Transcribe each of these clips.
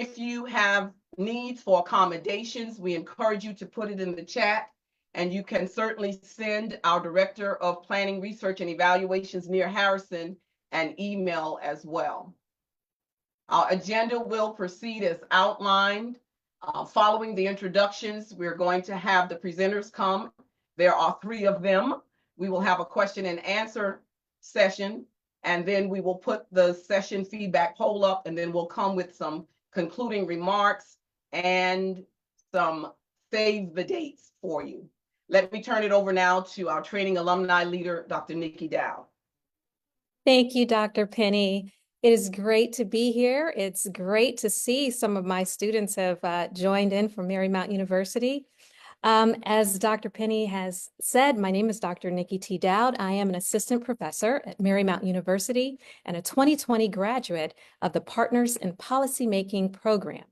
If you have needs for accommodations, we encourage you to put it in the chat, and you can certainly send our Director of Planning, Research, and Evaluations, Nia Harrison, an email as well. Our agenda will proceed as outlined. Following the introductions, we're going to have the presenters come. There are 3 of them. We will have a question and answer session, and then we will put the session feedback poll up, and then we'll come with some concluding remarks and some save the dates for you. Let me turn it over now to our training alumni leader, Dr. Nikki Dow. Thank you, Dr. Penny. It is great to be here. It's great to see some of my students have joined in from Marymount University. As Dr. Penny has said, my name is Dr. Nikki T. Dowd. I am an assistant professor at Marymount University and a 2020 graduate of the Partners in Policymaking program.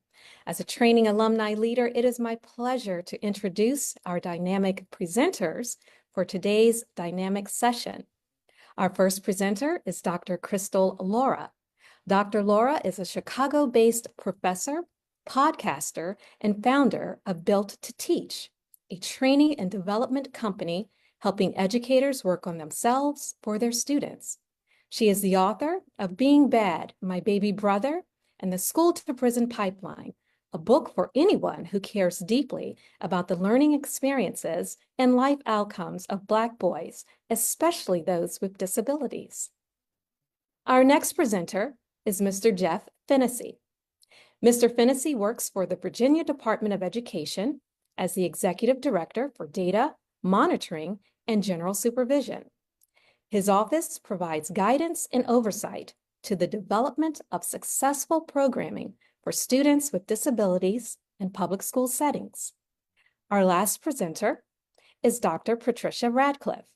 As a training alumni leader, it is my pleasure to introduce our dynamic presenters for today's dynamic session. Our first presenter is Dr. Crystal Laura. Dr. Laura is a Chicago-based professor, podcaster, and founder of Built to Teach, a training and development company helping educators work on themselves for their students. She is the author of Being Bad, My Baby Brother, and The School to Prison Pipeline, a book for anyone who cares deeply about the learning experiences and life outcomes of Black boys, especially those with disabilities. Our next presenter is Mr. Jeff Fennessy. Mr. Fennessy works for the Virginia Department of Education as the Executive Director for Data, Monitoring, and General Supervision. His office provides guidance and oversight to the development of successful programming for students with disabilities in public school settings. Our last presenter is Dr. Patricia Radcliffe.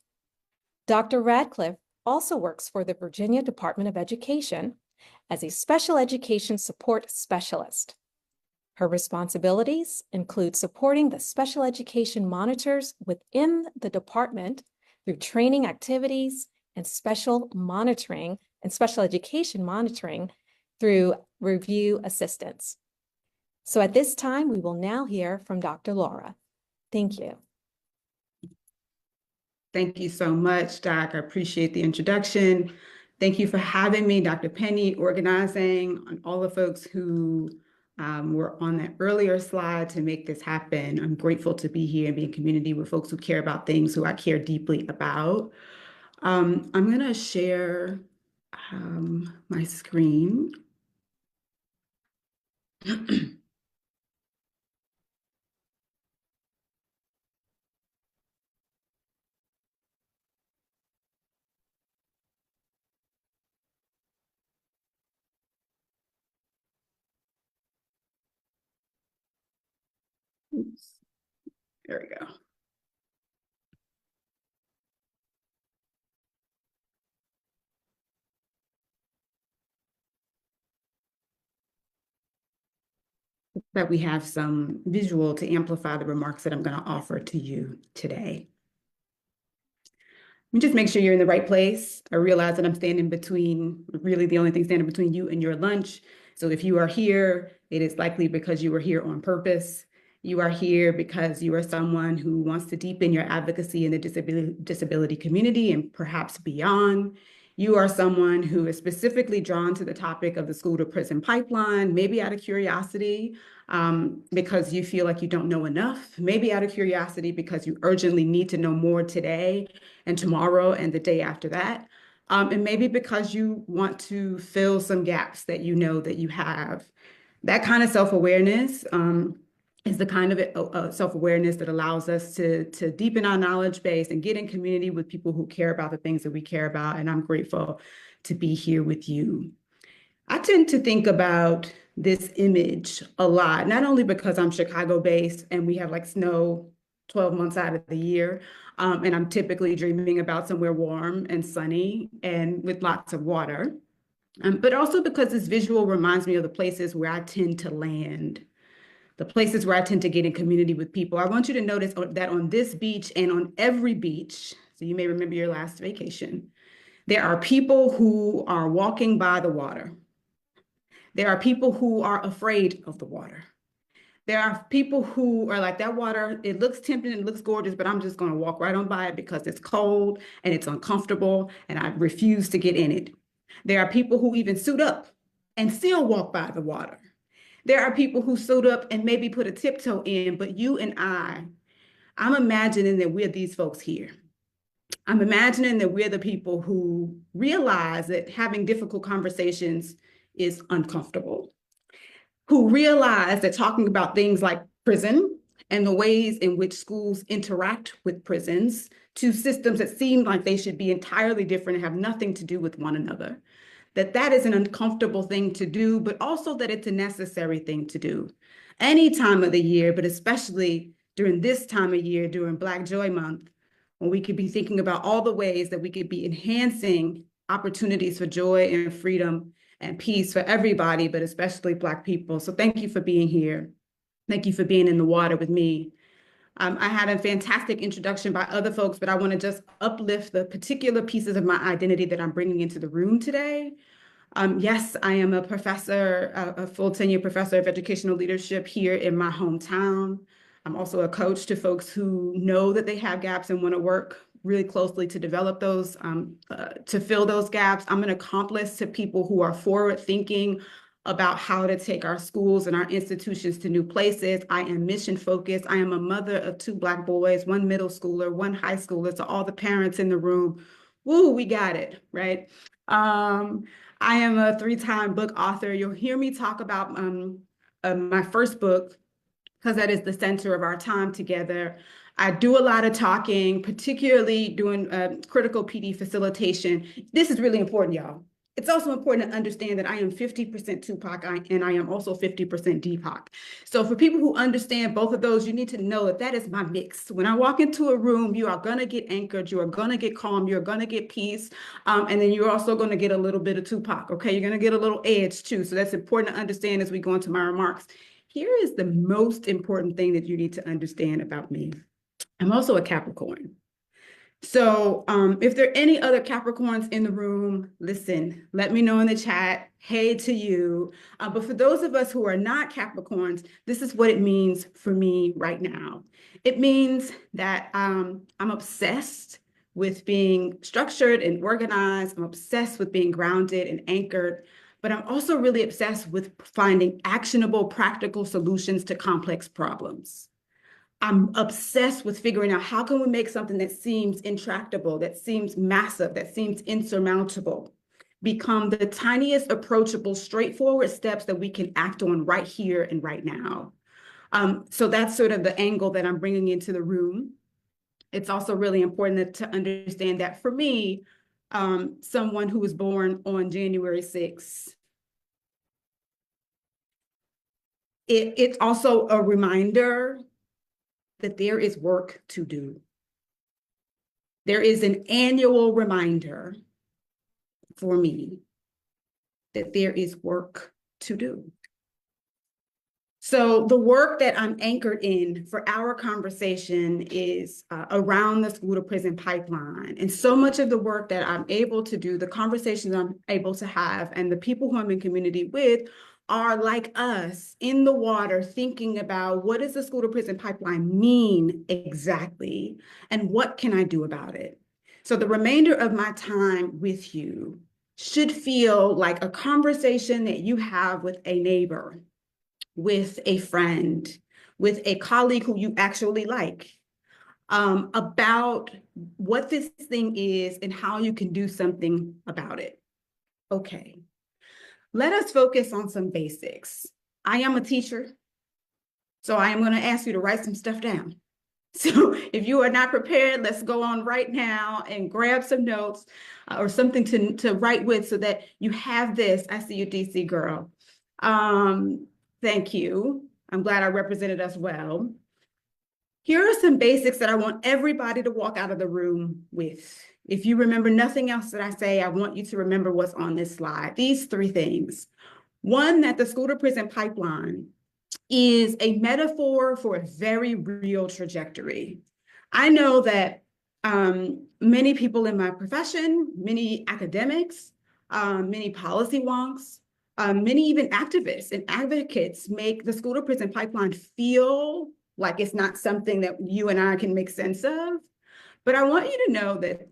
Dr. Radcliffe also works for the Virginia Department of Education as a special education support specialist. Her responsibilities include supporting the special education monitors within the department through training activities and special education monitoring through review assistance. So at this time, we will now hear from Dr. Laura. Thank you. Thank you so much, Doc. I appreciate the introduction. Thank you for having me, Dr. Penny, organizing, and all the folks who were on that earlier slide to make this happen. I'm grateful to be here and be in community with folks who care about things who I care deeply about. I'm going to share my screen. Oops. There we go. That we have some visual to amplify the remarks that I'm going to offer to you today. Let me just make sure you're in the right place. I realize that I'm standing between, really the only thing standing between you and your lunch. So if you are here, it is likely because you were here on purpose. You are here because you are someone who wants to deepen your advocacy in the disability community and perhaps beyond. You are someone who is specifically drawn to the topic of the school to prison pipeline, maybe out of curiosity, because you feel like you don't know enough, maybe out of curiosity because you urgently need to know more today and tomorrow and the day after that, and maybe because you want to fill some gaps that you know that you have. That kind of self-awareness is the kind of self-awareness that allows us to deepen our knowledge base and get in community with people who care about the things that we care about. And I'm grateful to be here with you. I tend to think about this image a lot, not only because I'm Chicago-based and we have like snow 12 months out of the year, and I'm typically dreaming about somewhere warm and sunny and with lots of water, but also because this visual reminds me of the places where I tend to land, the places where I tend to get in community with people. I want you to notice that on this beach and on every beach, so you may remember your last vacation, there are people who are walking by the water. There are people who are afraid of the water. There are people who are like, that water, it looks tempting, it looks gorgeous, but I'm just going to walk right on by it because it's cold and it's uncomfortable and I refuse to get in it. There are people who even suit up and still walk by the water. There are people who suit up and maybe put a tiptoe in, but you and I'm imagining that we're these folks here. I'm imagining that we're the people who realize that having difficult conversations is uncomfortable, who realize that talking about things like prison and the ways in which schools interact with prisons, two systems that seem like they should be entirely different and have nothing to do with one another, that is an uncomfortable thing to do, but also that it's a necessary thing to do any time of the year, but especially during this time of year, during Black Joy Month, when we could be thinking about all the ways that we could be enhancing opportunities for joy and freedom and peace for everybody, but especially Black people. So thank you for being here. Thank you for being in the water with me. I had a fantastic introduction by other folks, but I want to just uplift the particular pieces of my identity that I'm bringing into the room today. Yes, I am a professor, a full tenure professor of educational leadership here in my hometown. I'm also a coach to folks who know that they have gaps and want to work really closely to develop those, to fill those gaps. I'm an accomplice to people who are forward thinking about how to take our schools and our institutions to new places. I am mission focused. I am a mother of 2 Black boys, 1 middle schooler, 1 high schooler. So all the parents in the room, woo, we got it, right? I am a 3-time book author. You'll hear me talk about my first book, because that is the center of our time together. I do a lot of talking, particularly doing critical PD facilitation. This is really important, y'all. It's also important to understand that I am 50% Tupac and I am also 50% Deepak. So for people who understand both of those, you need to know that that is my mix. When I walk into a room, you are going to get anchored, you are going to get calm, you're going to get peace, and then you're also going to get a little bit of Tupac, okay? You're going to get a little edge too. So that's important to understand as we go into my remarks. Here is the most important thing that you need to understand about me. I'm also a Capricorn. So if there are any other Capricorns in the room, listen, let me know in the chat, hey to you. But for those of us who are not Capricorns, this is what it means for me right now. It means that I'm obsessed with being structured and organized. I'm obsessed with being grounded and anchored, but I'm also really obsessed with finding actionable, practical solutions to complex problems. I'm obsessed with figuring out how can we make something that seems intractable, that seems massive, that seems insurmountable, become the tiniest approachable, straightforward steps that we can act on right here and right now. So that's sort of the angle that I'm bringing into the room. It's also really important to understand that for me, someone who was born on January 6th, it's also a reminder that there is work to do. There is an annual reminder for me that there is work to do. So the work that I'm anchored in for our conversation is around the school to prison pipeline. And so much of the work that I'm able to do, the conversations I'm able to have, and the people who I'm in community with are like us in the water thinking about what does the school to prison pipeline mean exactly, and what can I do about it? So the remainder of my time with you should feel like a conversation that you have with a neighbor, with a friend, with a colleague who you actually like, about what this thing is and how you can do something about it. Okay. Let us focus on some basics. I am a teacher, so I am going to ask you to write some stuff down. So if you are not prepared, let's go on right now and grab some notes or something to write with so that you have this. I see you, DC girl. Thank you. I'm glad I represented us well. Here are some basics that I want everybody to walk out of the room with. If you remember nothing else that I say, I want you to remember what's on this slide. These 3 things. 1, that the school to prison pipeline is a metaphor for a very real trajectory. I know that many people in my profession, many academics, many policy wonks Many even activists and advocates make the school to prison pipeline feel like it's not something that you and I can make sense of. But I want you to know that,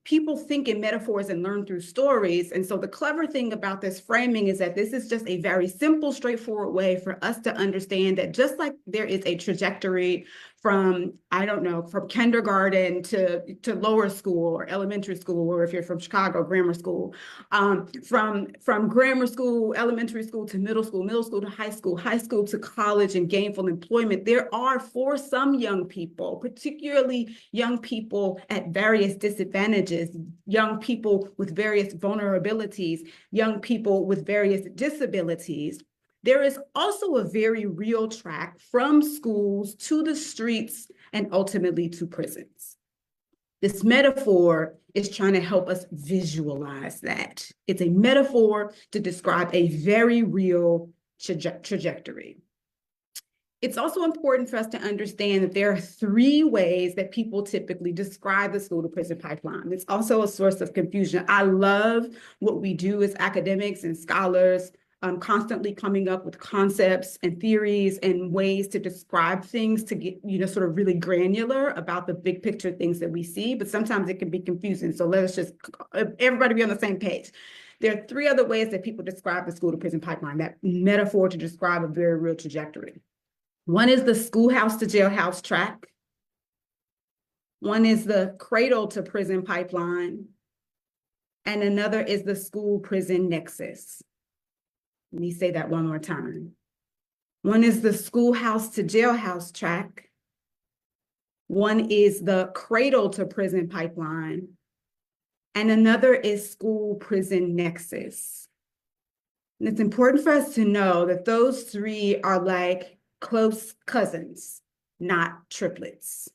people think in metaphors and learn through stories. And so the clever thing about this framing is that this is just a very simple, straightforward way for us to understand that just like there is a trajectory from, from kindergarten to lower school or elementary school, or if you're from Chicago, grammar school, from grammar school, elementary school to middle school to high school to college and gainful employment, there are, for some young people, particularly young people at various disadvantages, young people with various vulnerabilities, young people with various disabilities, there is also a very real track from schools to the streets and ultimately to prisons. This metaphor is trying to help us visualize that. It's a metaphor to describe a very real trajectory. It's also important for us to understand that there are 3 ways that people typically describe the school to prison pipeline. It's also a source of confusion. I love what we do as academics and scholars, constantly coming up with concepts and theories and ways to describe things to get, sort of really granular about the big picture things that we see, but sometimes it can be confusing. So let's just, everybody be on the same page. There are 3 other ways that people describe the school to prison pipeline, that metaphor to describe a very real trajectory. One is the schoolhouse to jailhouse track. One is the cradle to prison pipeline. And another is the school prison nexus. Let me say that one more time. One is the schoolhouse to jailhouse track. One is the cradle to prison pipeline. And another is school prison nexus. And it's important for us to know that those 3 are like close cousins, not triplets.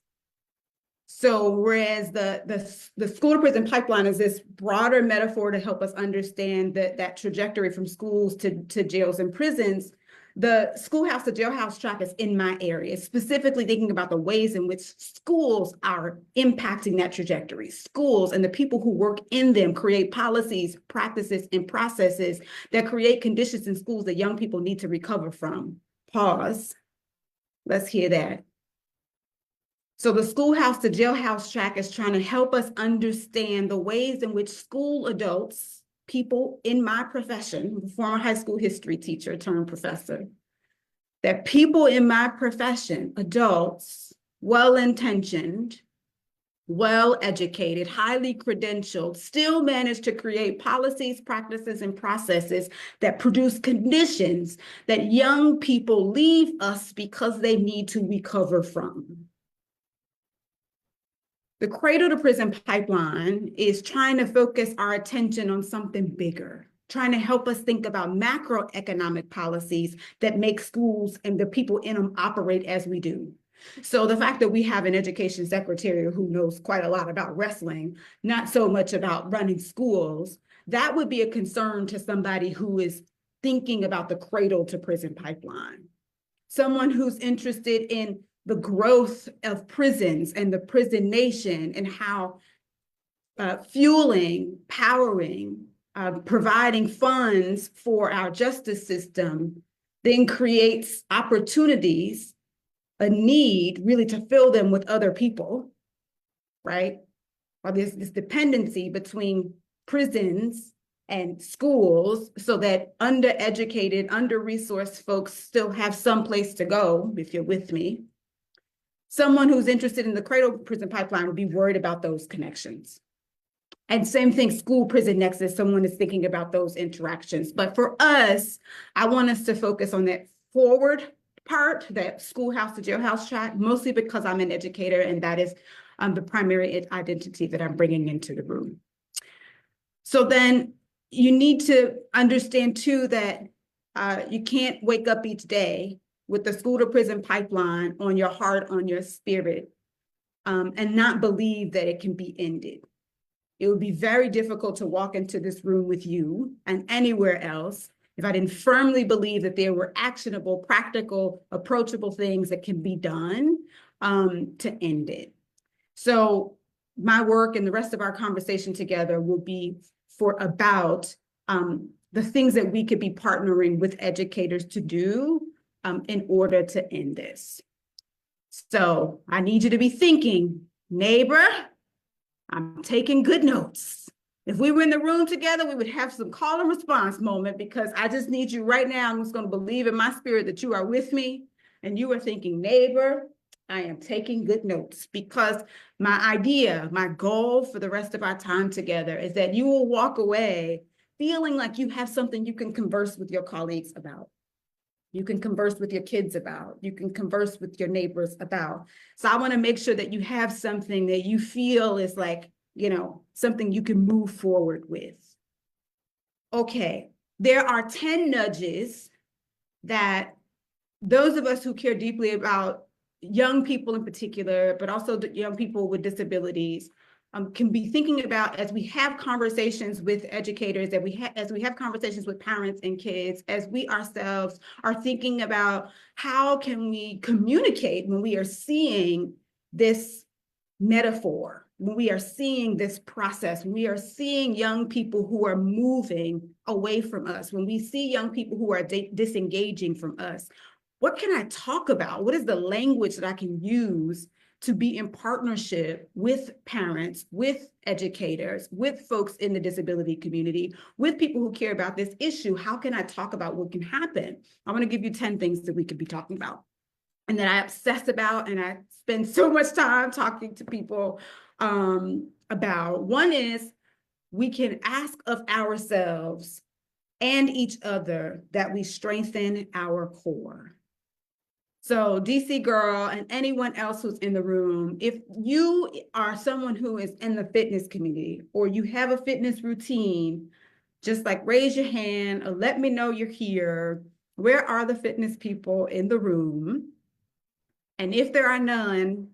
So whereas the school to prison pipeline is this broader metaphor to help us understand that trajectory from schools to jails and prisons, the schoolhouse to jailhouse track is in my area, specifically thinking about the ways in which schools are impacting that trajectory. Schools and the people who work in them create policies, practices, and processes that create conditions in schools that young people need to recover from. Pause. Let's hear that. So the schoolhouse to jailhouse track is trying to help us understand the ways in which school adults, people in my profession, former high school history teacher turned professor, that people in my profession, adults, well-intentioned, well-educated, highly credentialed, still manage to create policies, practices, and processes that produce conditions that young people leave us because they need to recover from. The cradle to prison pipeline is trying to focus our attention on something bigger, trying to help us think about macroeconomic policies that make schools and the people in them operate as we do. So the fact that we have an education secretary who knows quite a lot about wrestling, not so much about running schools, that would be a concern to somebody who is thinking about the cradle to prison pipeline. Someone who's interested in the growth of prisons and the prison nation and how fueling, powering, providing funds for our justice system then creates opportunities, a need really to fill them with other people, right? Or there's this dependency between prisons and schools so that undereducated, under-resourced folks still have some place to go, if you're with me. Someone who's interested in the cradle prison pipeline would be worried about those connections. And same thing, school prison nexus, someone is thinking about those interactions. But for us, I want us to focus on that forward part, that schoolhouse to jailhouse track, mostly because I'm an educator and that is the primary identity that I'm bringing into the room. So then you need to understand too that you can't wake up each day with the school to prison pipeline on your heart, on your spirit, and not believe that it can be ended. It would be very difficult to walk into this room with you and anywhere else if I didn't firmly believe that there were actionable, practical, approachable things that can be done to end it. So my work and the rest of our conversation together will be for about the things that we could be partnering with educators to do in order to end this. So I need you to be thinking, neighbor, I'm taking good notes. If we were in the room together, we would have some call and response moment, because I just need you right now. I'm just going to believe in my spirit that you are with me and you are thinking, neighbor, I am taking good notes, because my goal for the rest of our time together is that you will walk away feeling like you have something you can converse with your colleagues about. You can converse with your kids about, you can converse with your neighbors about. So I want to make sure that you have something that you feel is like, you know, something you can move forward with. Okay, there are 10 nudges that those of us who care deeply about young people in particular, but also young people with disabilities, can be thinking about as we have conversations with educators, as we have conversations with parents and kids, as we ourselves are thinking about how can we communicate when we are seeing this metaphor, when we are seeing this process, when we are seeing young people who are moving away from us, when we see young people who are disengaging from us. What can I talk about? What is the language that I can use to be in partnership with parents, with educators, with folks in the disability community, with people who care about this issue? How can I talk about what can happen? I'm going to give you 10 things that we could be talking about and that I obsess about and I spend so much time talking to people about. One is we can ask of ourselves and each other that we strengthen our core. So DC girl and anyone else who's in the room, if you are someone who is in the fitness community or you have a fitness routine, just like raise your hand or let me know you're here. Where are the fitness people in the room? And if there are none,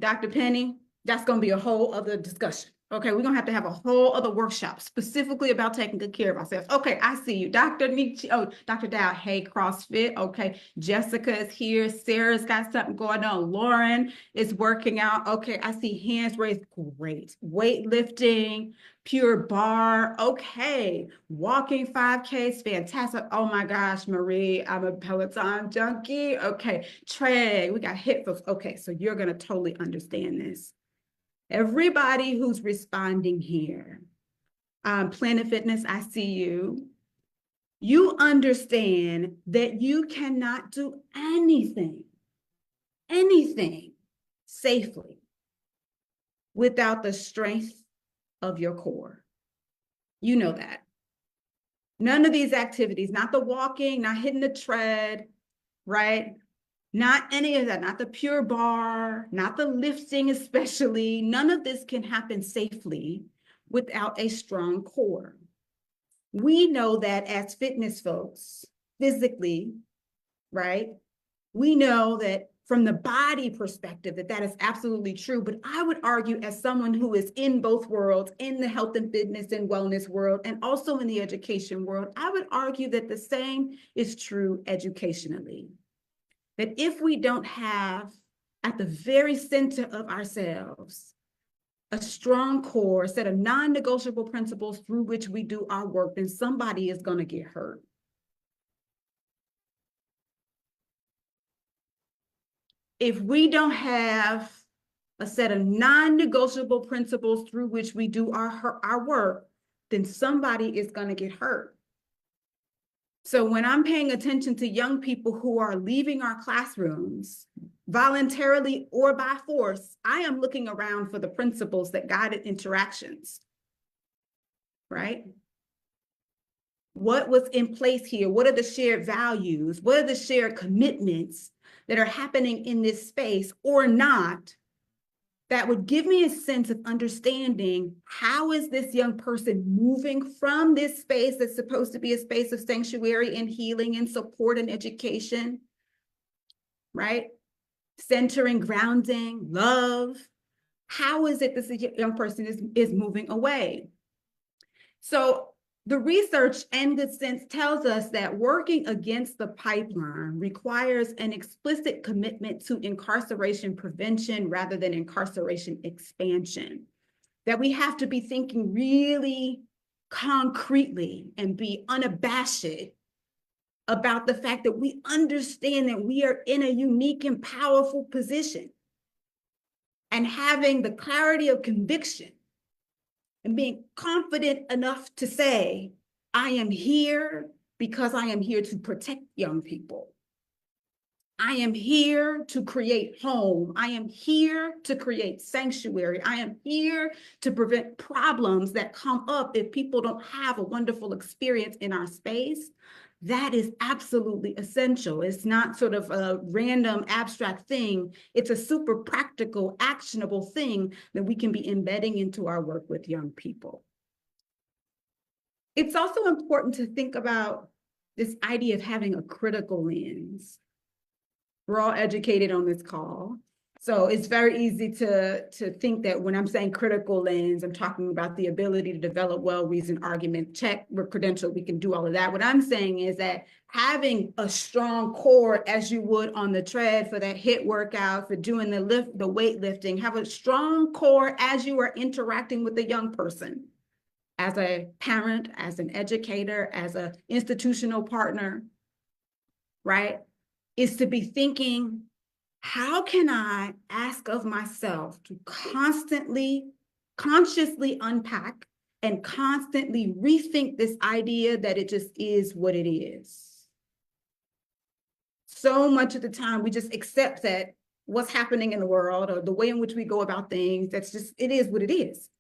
Dr. Penny, that's going to be a whole other discussion. Okay, we're going to have a whole other workshop specifically about taking good care of ourselves. Okay, I see you. Dr. Nietzsche, oh, Dr. Dow, hey, CrossFit. Okay, Jessica is here. Sarah's got something going on. Lauren is working out. Okay, I see hands raised. Great. Weightlifting, pure bar. Okay, walking 5Ks, fantastic. Oh my gosh, Marie, I'm a Peloton junkie. Okay, Trey, we got hip folks. Okay, so you're going to totally understand this. Everybody who's responding here, Planet Fitness, I see you. You understand that you cannot do anything safely without the strength of your core. You know that. None of these activities, not the walking, not hitting the tread, right? Not any of that, not the pure bar, not the lifting especially. None of this can happen safely without a strong core. We know that as fitness folks, physically, right? We know that from the body perspective that is absolutely true. But I would argue as someone who is in both worlds, in the health and fitness and wellness world, and also in the education world, I would argue that the same is true educationally. That if we don't have at the very center of ourselves a strong core, set of non-negotiable principles through which we do our work, then somebody is going to get hurt. If we don't have a set of non-negotiable principles through which we do our work, then somebody is going to get hurt. So when I'm paying attention to young people who are leaving our classrooms, voluntarily or by force, I am looking around for the principles that guided interactions, right? What was in place here? What are the shared values? What are the shared commitments that are happening in this space or not, that would give me a sense of understanding how is this young person moving from this space that's supposed to be a space of sanctuary and healing and support and education, right? Centering, grounding, love. How is it this young person is moving away? So the research and good sense tells us that working against the pipeline requires an explicit commitment to incarceration prevention rather than incarceration expansion. That we have to be thinking really concretely and be unabashed about the fact that we understand that we are in a unique and powerful position, and having the clarity of conviction and being confident enough to say, I am here because I am here to protect young people. I am here to create home. I am here to create sanctuary. I am here to prevent problems that come up if people don't have a wonderful experience in our space. That is absolutely essential. It's not sort of a random abstract thing. It's a super practical, actionable thing that we can be embedding into our work with young people. It's also important to think about this idea of having a critical lens. We're all educated on this call. So it's very easy to think that when I'm saying critical lens, I'm talking about the ability to develop well-reasoned argument, check, we're credentialed, we can do all of that. What I'm saying is that having a strong core, as you would on the tread for that HIIT workout, for doing the weightlifting, have a strong core as you are interacting with a young person, as a parent, as an educator, as an institutional partner, right? Is to be thinking, how can I ask of myself to constantly, consciously unpack and constantly rethink this idea that it just is what it is? So much of the time, we just accept that what's happening in the world or the way in which we go about things, that's just, it is what it is.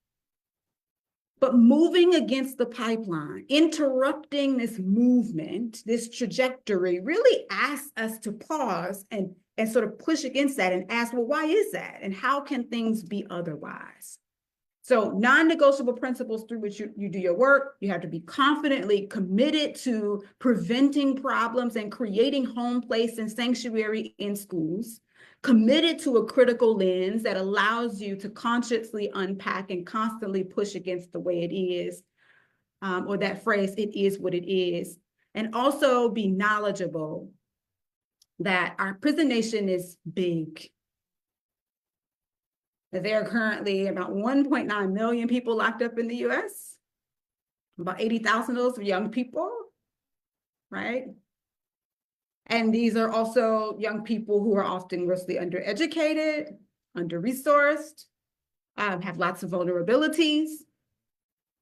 But moving against the pipeline, interrupting this movement, this trajectory, really asks us to pause and sort of push against that and ask, well, why is that? And how can things be otherwise? So non-negotiable principles through which you do your work, you have to be confidently committed to preventing problems and creating home, place, and sanctuary in schools, committed to a critical lens that allows you to consciously unpack and constantly push against the way it is, or that phrase, it is what it is, and also be knowledgeable that our prison nation is big. That there are currently about 1.9 million people locked up in the US. About 80,000 of those are young people, right? And these are also young people who are often grossly undereducated, under-resourced, have lots of vulnerabilities.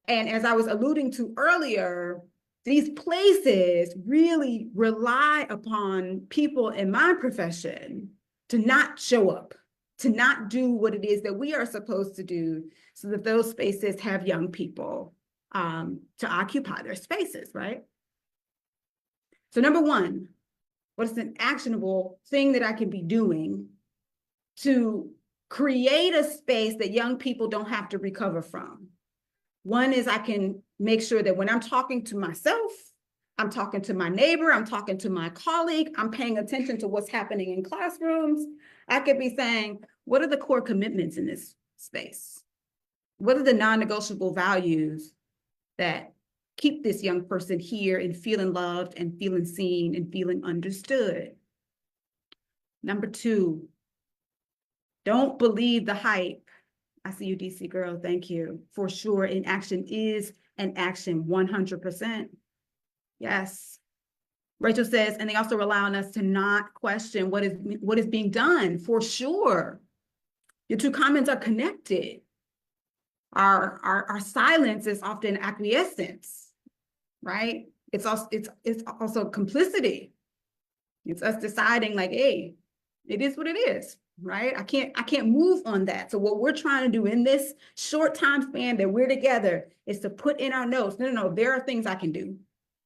And as I was alluding to earlier, these places really rely upon people in my profession to not show up, to not do what it is that we are supposed to do so that those spaces have young people to occupy their spaces, right? So number one, what is an actionable thing that I can be doing to create a space that young people don't have to recover from? One is I can make sure that when I'm talking to myself, I'm talking to my neighbor, I'm talking to my colleague, I'm paying attention to what's happening in classrooms. I could be saying, what are the core commitments in this space? What are the non-negotiable values that keep this young person here and feeling loved and feeling seen and feeling understood? Number two, don't believe the hype. I see you, DC girl, thank you. For sure, inaction is an action, 100%. Yes. Rachel says, and they also rely on us to not question what is being done, for sure. Your two comments are connected. Our silence is often acquiescence, right? It's also complicity. It's us deciding like, hey, it is what it is, right? I can't move on that. So what we're trying to do in this short time span that we're together is to put in our notes, no, there are things I can do.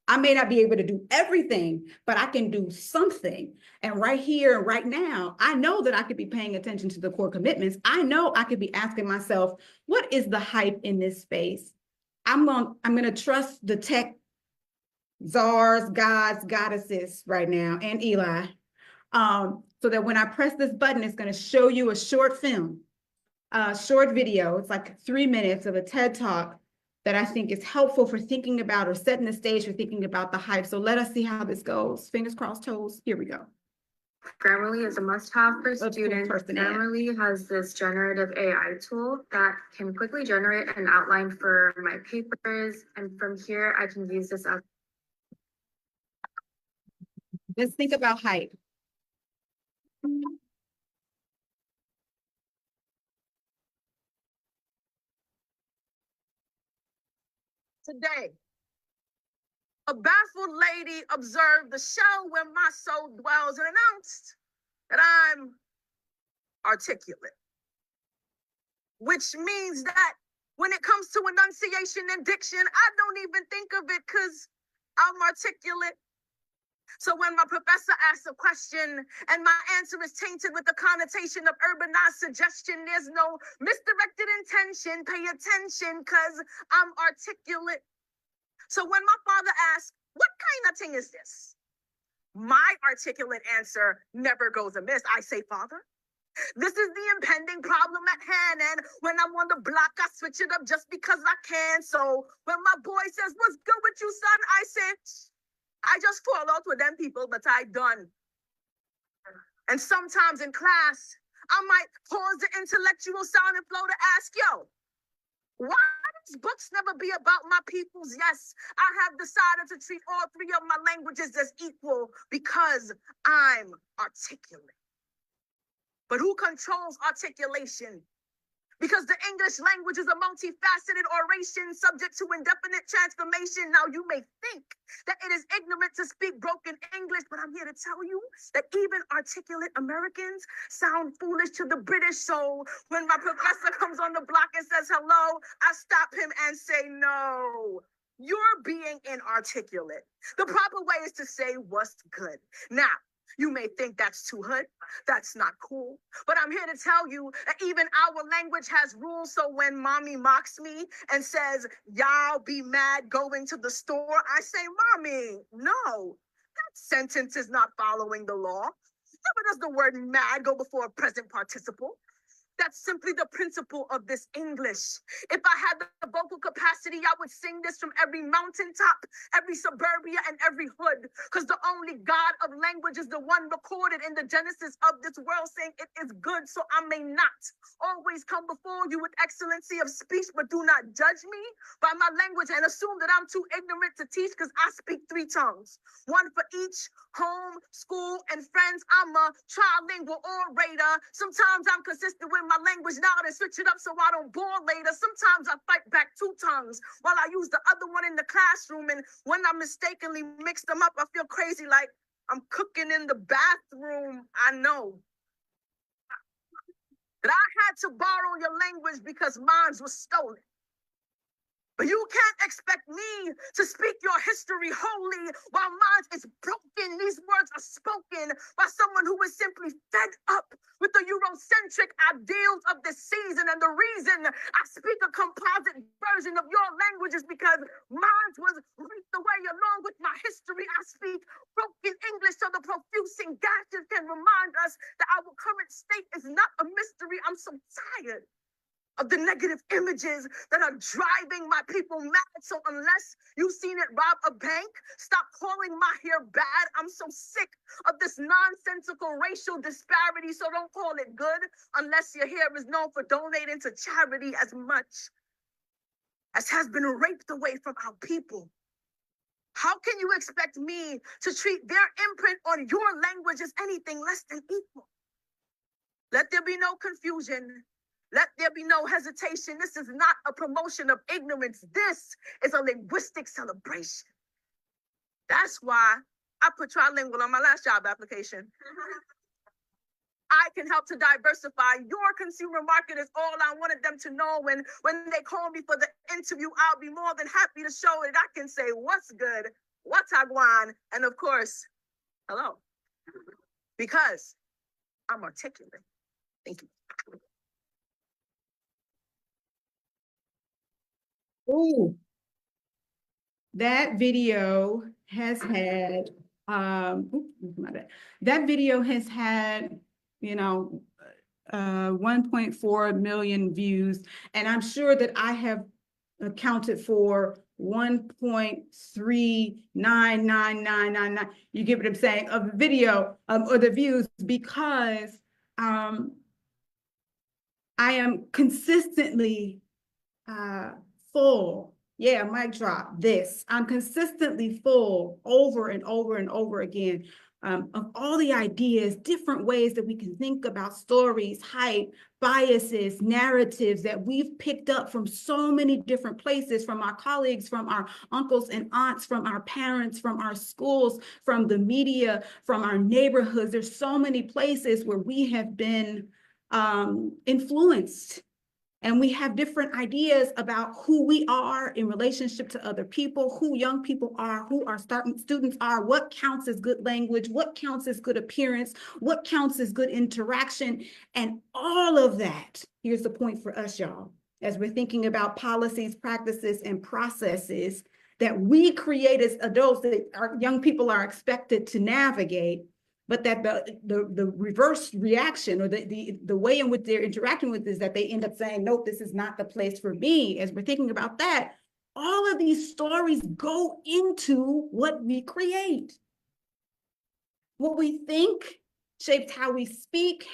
I may not be able to do everything, but I can do something. And right here, right now, I know that I could be paying attention to the core commitments. I know I could be asking myself, what is the hype in this space? I'm gonna trust the tech czars, gods, goddesses right now, and Eli, so that when I press this button, it's gonna show you a short film, a short video. It's like 3 minutes of a TED Talk that I think is helpful for thinking about or setting the stage for thinking about the hype. So let us see how this goes. Fingers crossed, toes. Here we go. Grammarly is a must-have for Of students. personnel. Grammarly has this generative AI tool that can quickly generate an outline for my papers, and from here I can use this as Let's think about height. Today, a baffled lady observed the shell where my soul dwells and announced that I'm articulate, which means that when it comes to enunciation and diction, I don't even think of it because I'm articulate. So when my professor asks a question and my answer is tainted with the connotation of urbanized suggestion, there's no misdirected intention. Pay attention because I'm articulate. So when my father asks, what kind of thing is this? My articulate answer never goes amiss. I say, Father, this is the impending problem at hand. And when I'm on the block, I switch it up just because I can. So when my boy says, what's good with you, son? I say, I just fall out with them people, but I done. And sometimes in class, I might pause the intellectual sound and flow to ask, yo, why does books never be about my peoples? Yes, I have decided to treat all three of my languages as equal because I'm articulate. But who controls articulation? Because the English language is a multifaceted oration subject to indefinite transformation. Now you may think that it is ignorant to speak broken English, but I'm here to tell you that even articulate Americans sound foolish to the British. So when my professor comes on the block and says hello, I stop him and say, no, you're being inarticulate. The proper way is to say what's good. Now, you may think that's too hood. That's not cool. But I'm here to tell you that even our language has rules. So when mommy mocks me and says, y'all be mad going to the store, I say, mommy, no, that sentence is not following the law. Never does the word mad go before a present participle. That's simply the principle of this English. If I had the vocal capacity, I would sing this from every mountaintop, every suburbia, and every hood. Because the only God of language is the one recorded in the Genesis of this world, saying it is good, so I may not always come before you with excellency of speech, but do not judge me by my language and assume that I'm too ignorant to teach, because I speak 3 tongues. One for each, home, school, and friends. I'm a trilingual orator. Sometimes I'm consistent with my language now to switch it up so I don't bore later. Sometimes I fight back 2 tongues while I use the other one in the classroom. And when I mistakenly mix them up, I feel crazy like I'm cooking in the bathroom. I know that I had to borrow your language because mine was stolen. But you can't expect me to speak your history wholly while mine is broken. These words are spoken by someone who is simply fed up with the Eurocentric ideals of this season. And the reason I speak a composite version of your language is because mine was ripped away along with my history. I speak broken English so the profusing gashes can remind us that our current state is not a mystery. I'm so tired of the negative images that are driving my people mad. So unless you've seen it rob a bank, stop calling my hair bad. I'm so sick of this nonsensical racial disparity. So don't call it good unless your hair is known for donating to charity as much as has been raped away from our people. How can you expect me to treat their imprint on your language as anything less than equal? Let there be no confusion. Let there be no hesitation. This is not a promotion of ignorance. This is a linguistic celebration. That's why I put trilingual on my last job application. I can help to diversify your consumer market is all I wanted them to know. When they call me for the interview, I'll be more than happy to show it. I can say what's good, what's agwan, and of course, hello. Because I'm articulate. Thank you. Ooh. That video has had, that video has had, 1.4 million views. And I'm sure that I have accounted for 1.39999, you get what I'm saying, of the video or the views, because I am consistently full. Yeah, mic drop this. I'm consistently full over and over and over again of all the ideas, different ways that we can think about stories, hype, biases, narratives that we've picked up from so many different places, from our colleagues, from our uncles and aunts, from our parents, from our schools, from the media, from our neighborhoods. There's so many places where we have been influenced. And we have different ideas about who we are in relationship to other people, who young people are, who our students are, what counts as good language, what counts as good appearance, what counts as good interaction. And all of that, here's the point for us, y'all, as we're thinking about policies, practices, and processes that we create as adults that our young people are expected to navigate, but that the reverse reaction or the way in which they're interacting with is that they end up saying, nope, this is not the place for me. As we're thinking about that, all of these stories go into what we create. What we think shapes how we speak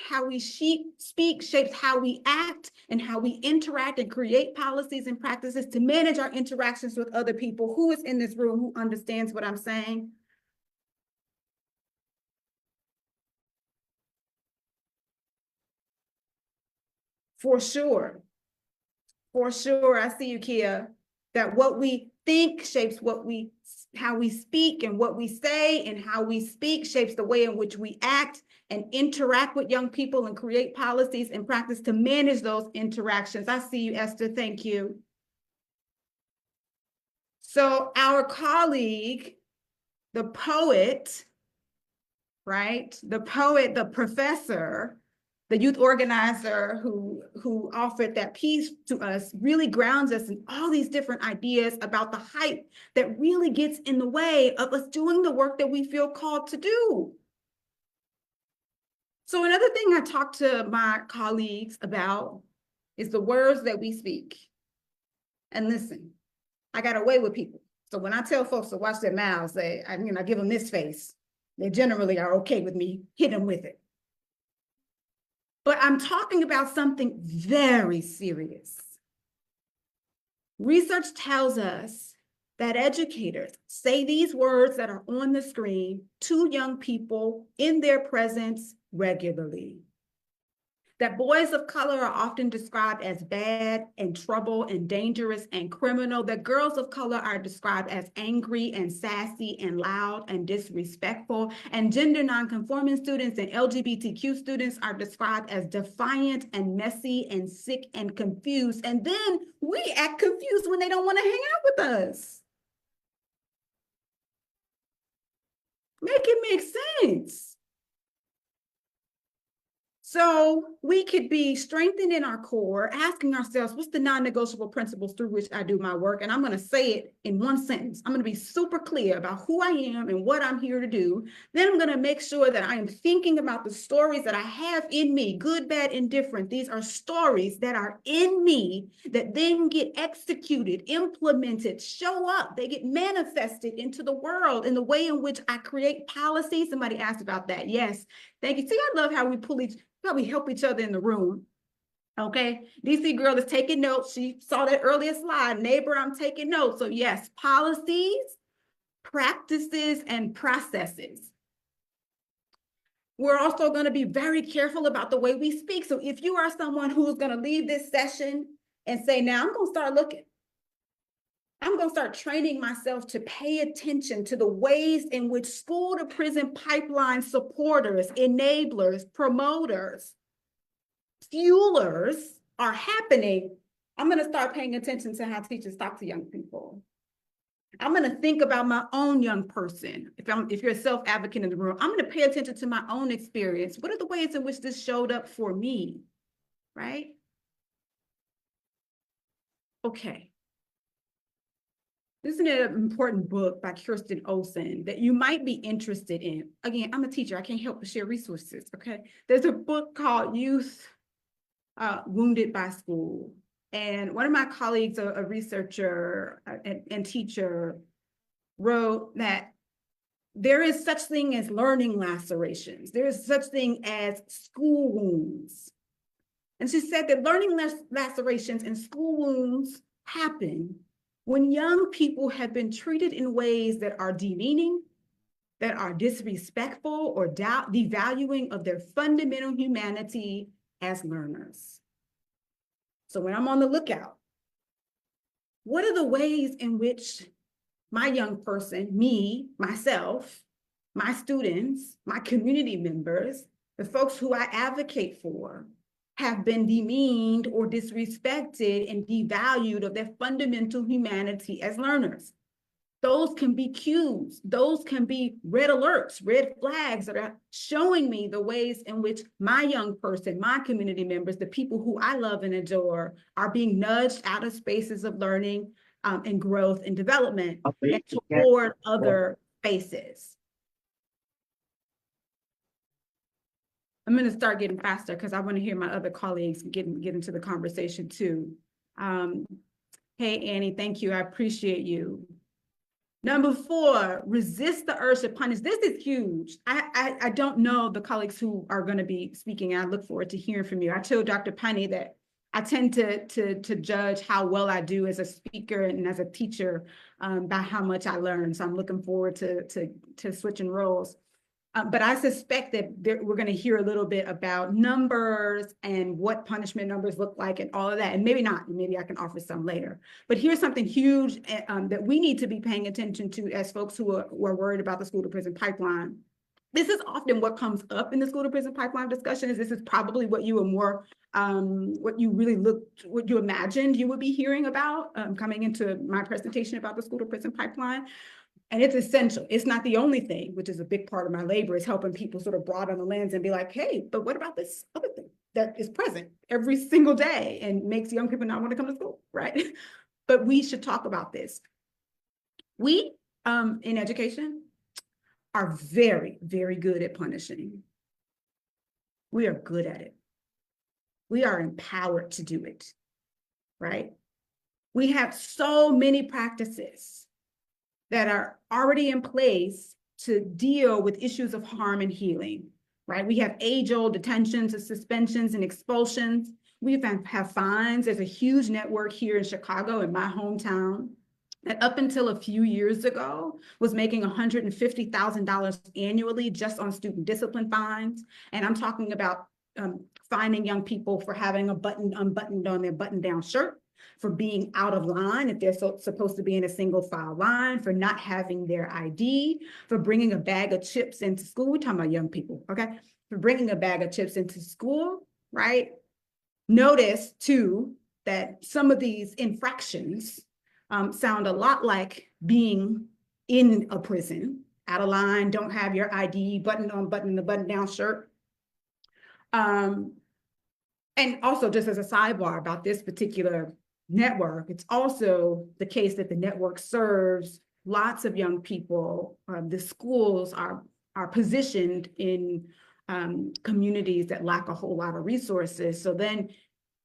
shapes how we act and how we interact and create policies and practices to manage our interactions with other people. Who is in this room who understands what I'm saying? For sure, I see you, Kia, that what we think shapes how we speak, and what we say and how we speak shapes the way in which we act and interact with young people and create policies and practice to manage those interactions. I see you, Esther, thank you. So our colleague, the poet, right? The poet, the professor, the youth organizer who offered that piece to us really grounds us in all these different ideas about the hype that really gets in the way of us doing the work that we feel called to do. So another thing I talk to my colleagues about is the words that we speak. And listen, I got away with people. So when I tell folks to watch their mouths, I give them this face. They generally are okay with me hitting them with it. But I'm talking about something very serious. Research tells us that educators say these words that are on the screen to young people in their presence regularly. That boys of color are often described as bad and trouble and dangerous and criminal. That girls of color are described as angry and sassy and loud and disrespectful. And gender nonconforming students and LGBTQ students are described as defiant and messy and sick and confused. And then we act confused when they don't want to hang out with us. Make it make sense. So we could be strengthened in our core, asking ourselves, what's the non-negotiable principles through which I do my work? And I'm going to say it in one sentence. I'm going to be super clear about who I am and what I'm here to do. Then I'm going to make sure that I am thinking about the stories that I have in me, good, bad, indifferent. These are stories that are in me that then get executed, implemented, show up. They get manifested into the world in the way in which I create policy. Somebody asked about that. Yes. Thank you. See, I love how we help each other in the room. Okay. DC girl is taking notes. She saw that earlier slide. Neighbor, I'm taking notes. So yes, policies, practices, and processes. We're also going to be very careful about the way we speak. So if you are someone who's going to leave this session and say, now I'm going to start looking. I'm going to start training myself to pay attention to the ways in which school to prison pipeline supporters, enablers, promoters, fuelers are happening. I'm going to start paying attention to how teachers talk to young people. I'm going to think about my own young person. If you're a self-advocate in the room, I'm going to pay attention to my own experience. What are the ways in which this showed up for me, right? Okay. This is an important book by Kirsten Olsen that you might be interested in. Again, I'm a teacher. I can't help but share resources, okay? There's a book called Youth Wounded by School. And one of my colleagues, a researcher and teacher, wrote that there is such thing as learning lacerations. There is such thing as school wounds. And she said that learning lacerations and school wounds happen when young people have been treated in ways that are demeaning, that are disrespectful or devaluing of their fundamental humanity as learners. So when I'm on the lookout, what are the ways in which my young person, me, myself, my students, my community members, the folks who I advocate for, have been demeaned or disrespected and devalued of their fundamental humanity as learners? Those can be cues. Those can be red alerts, red flags that are showing me the ways in which my young person, my community members, the people who I love and adore, are being nudged out of spaces of learning and growth and development and toward other spaces. I'm going to start getting faster because I want to hear my other colleagues get into the conversation too. Hey, Annie, thank you. I appreciate you. Number 4, resist the urge to punish. This is huge. I don't know the colleagues who are going to be speaking. I look forward to hearing from you. I told Dr. Penny that I tend to judge how well I do as a speaker and as a teacher by how much I learn. So I'm looking forward to switching roles. But I suspect that we're going to hear a little bit about numbers and what punishment numbers look like and all of that. And maybe not, maybe I can offer some later. But here's something huge that we need to be paying attention to as folks who are worried about the school to prison pipeline. This is often what comes up in the school to prison pipeline discussion. Is this is probably what you were more, what you imagined you would be hearing about coming into my presentation about the school to prison pipeline. And it's essential. It's not the only thing, which is a big part of my labor, is helping people sort of broaden the lens and be like, hey, but what about this other thing that is present every single day and makes young people not want to come to school, right? But we should talk about this. We, in education, are very, very good at punishing. We are good at it. We are empowered to do it, right? We have so many practices that are already in place to deal with issues of harm and healing, right? We have age-old detentions and suspensions and expulsions. We have fines. There's a huge network here in Chicago, in my hometown, that up until a few years ago was making $150,000 annually just on student discipline fines. And I'm talking about fining young people for having a button unbuttoned on their button-down shirt, for being out of line if they're supposed to be in a single file line, for not having their ID, for bringing a bag of chips into school. We're talking about young people, okay? For bringing a bag of chips into school, right? Notice too that some of these infractions sound a lot like being in a prison, out of line, don't have your ID, button on button, the button down shirt. And also just as a sidebar about this particular network, it's also the case that the network serves lots of young people. The schools are positioned in communities that lack a whole lot of resources. So then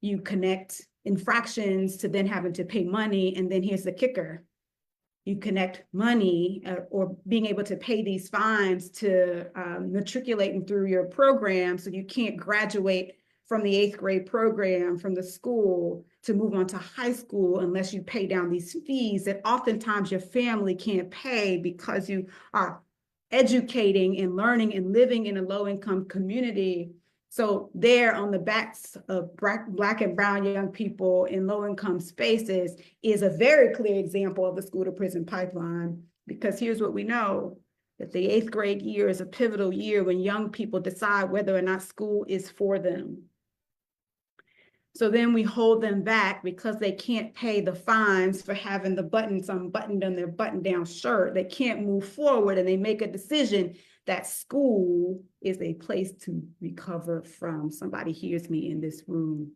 you connect infractions to then having to pay money. And then here's the kicker. You connect money or being able to pay these fines to matriculating through your program, so you can't graduate from the 8th grade program from the school to move on to high school unless you pay down these fees that oftentimes your family can't pay because you are educating and learning and living in a low-income community. So there on the backs of Black and brown young people in low-income spaces is a very clear example of the school to prison pipeline, because here's what we know, that the 8th grade year is a pivotal year when young people decide whether or not school is for them. So then we hold them back because they can't pay the fines for having the buttons unbuttoned on their button-down shirt. They can't move forward, and they make a decision that school is a place to recover from. Somebody hears me in this room.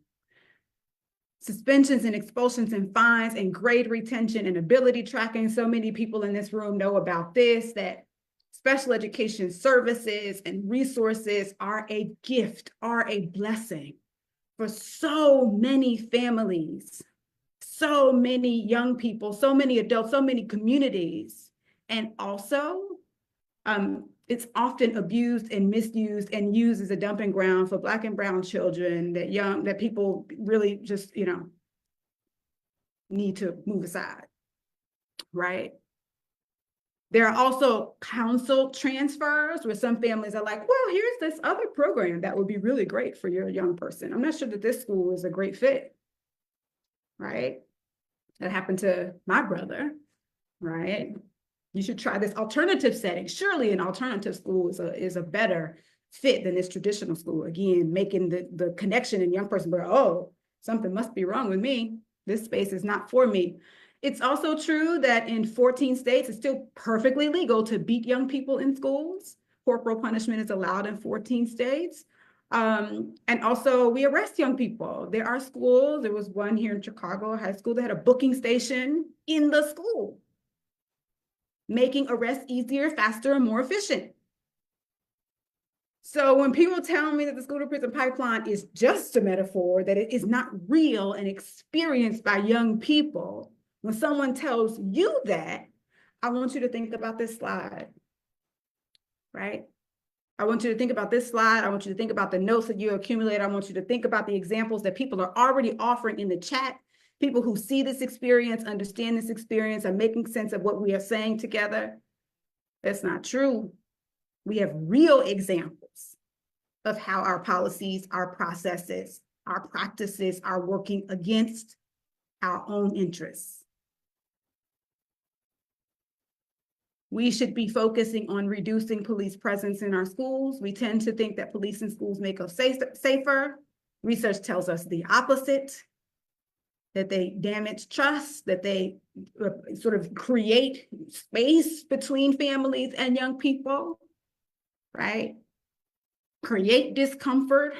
Suspensions and expulsions and fines and grade retention and ability tracking. So many people in this room know about this, that special education services and resources are a gift, are a blessing for so many families, so many young people, so many adults, so many communities. And also, it's often abused and misused and used as a dumping ground for Black and brown children that people really just, need to move aside, right? There are also counsel transfers where some families are like, well, here's this other program that would be really great for your young person. I'm not sure that this school is a great fit, right? That happened to my brother, right? You should try this alternative setting. Surely an alternative school is a better fit than this traditional school. Again, making the connection in young person, but oh, something must be wrong with me. This space is not for me. It's also true that in 14 states, it's still perfectly legal to beat young people in schools. Corporal punishment is allowed in 14 states. And also we arrest young people. There are schools, there was one here in Chicago, a high school that had a booking station in the school, making arrests easier, faster, and more efficient. So when people tell me that the school to prison pipeline is just a metaphor, that it is not real and experienced by young people, when someone tells you that, I want you to think about this slide, right? I want you to think about this slide. I want you to think about the notes that you accumulate. I want you to think about the examples that people are already offering in the chat. People who see this experience, understand this experience, are making sense of what we are saying together. That's not true. We have real examples of how our policies, our processes, our practices are working against our own interests. We should be focusing on reducing police presence in our schools. We tend to think that police in schools make us safer. Research tells us the opposite, that they damage trust, that they sort of create space between families and young people, right? Create discomfort.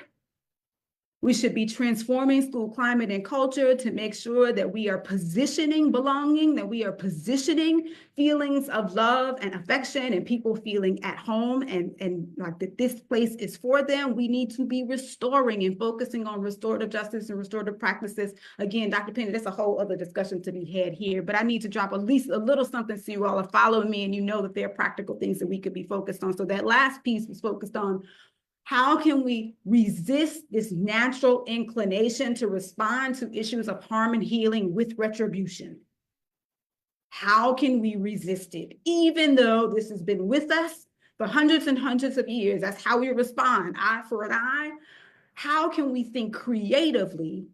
We should be transforming school climate and culture to make sure that we are positioning belonging, that we are positioning feelings of love and affection and people feeling at home and like that this place is for them. We need to be restoring and focusing on restorative justice and restorative practices. Again, Dr. Penny, that's a whole other discussion to be had here, but I need to drop at least a little something so you all are following me and you know that there are practical things that we could be focused on. So that last piece was focused on how can we resist this natural inclination to respond to issues of harm and healing with retribution? How can we resist it? Even though this has been with us for hundreds and hundreds of years, that's how we respond, eye for an eye. How can we think creatively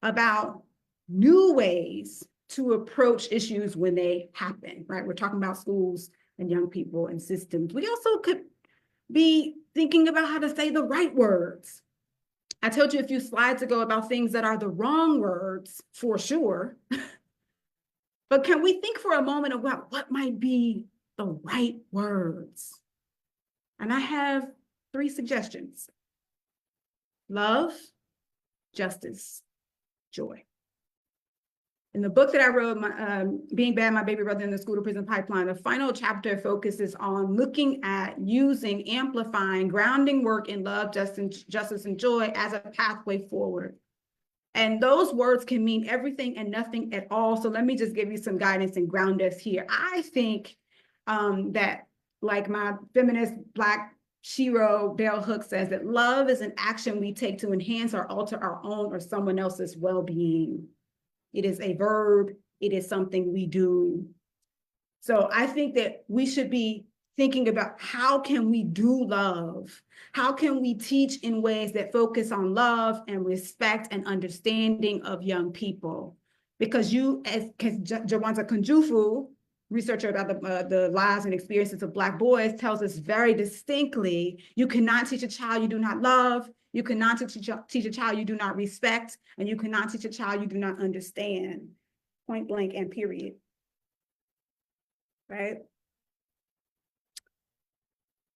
about new ways to approach issues when they happen, right? We're talking about schools and young people and systems. We also could be thinking about how to say the right words. I told you a few slides ago about things that are the wrong words, for sure. But can we think for a moment about what might be the right words? And I have 3 suggestions: love, justice, joy. In the book that I wrote, Being Bad, My Baby Brother in the School to Prison Pipeline, the final chapter focuses on looking at using, amplifying, grounding work in love, justice, and joy as a pathway forward. And those words can mean everything and nothing at all. So let me just give you some guidance and ground us here. I think that, like my feminist Black shero, Bell Hooks, says that love is an action we take to enhance or alter our own or someone else's well-being. It is a verb. It is something we do. So I think that we should be thinking about how can we do love? How can we teach in ways that focus on love and respect and understanding of young people? Because Jawanta Kunjufu, researcher about the lives and experiences of Black boys, tells us very distinctly, you cannot teach a child you do not love. You cannot teach a child you do not respect, and you cannot teach a child you do not understand, point blank and period, right?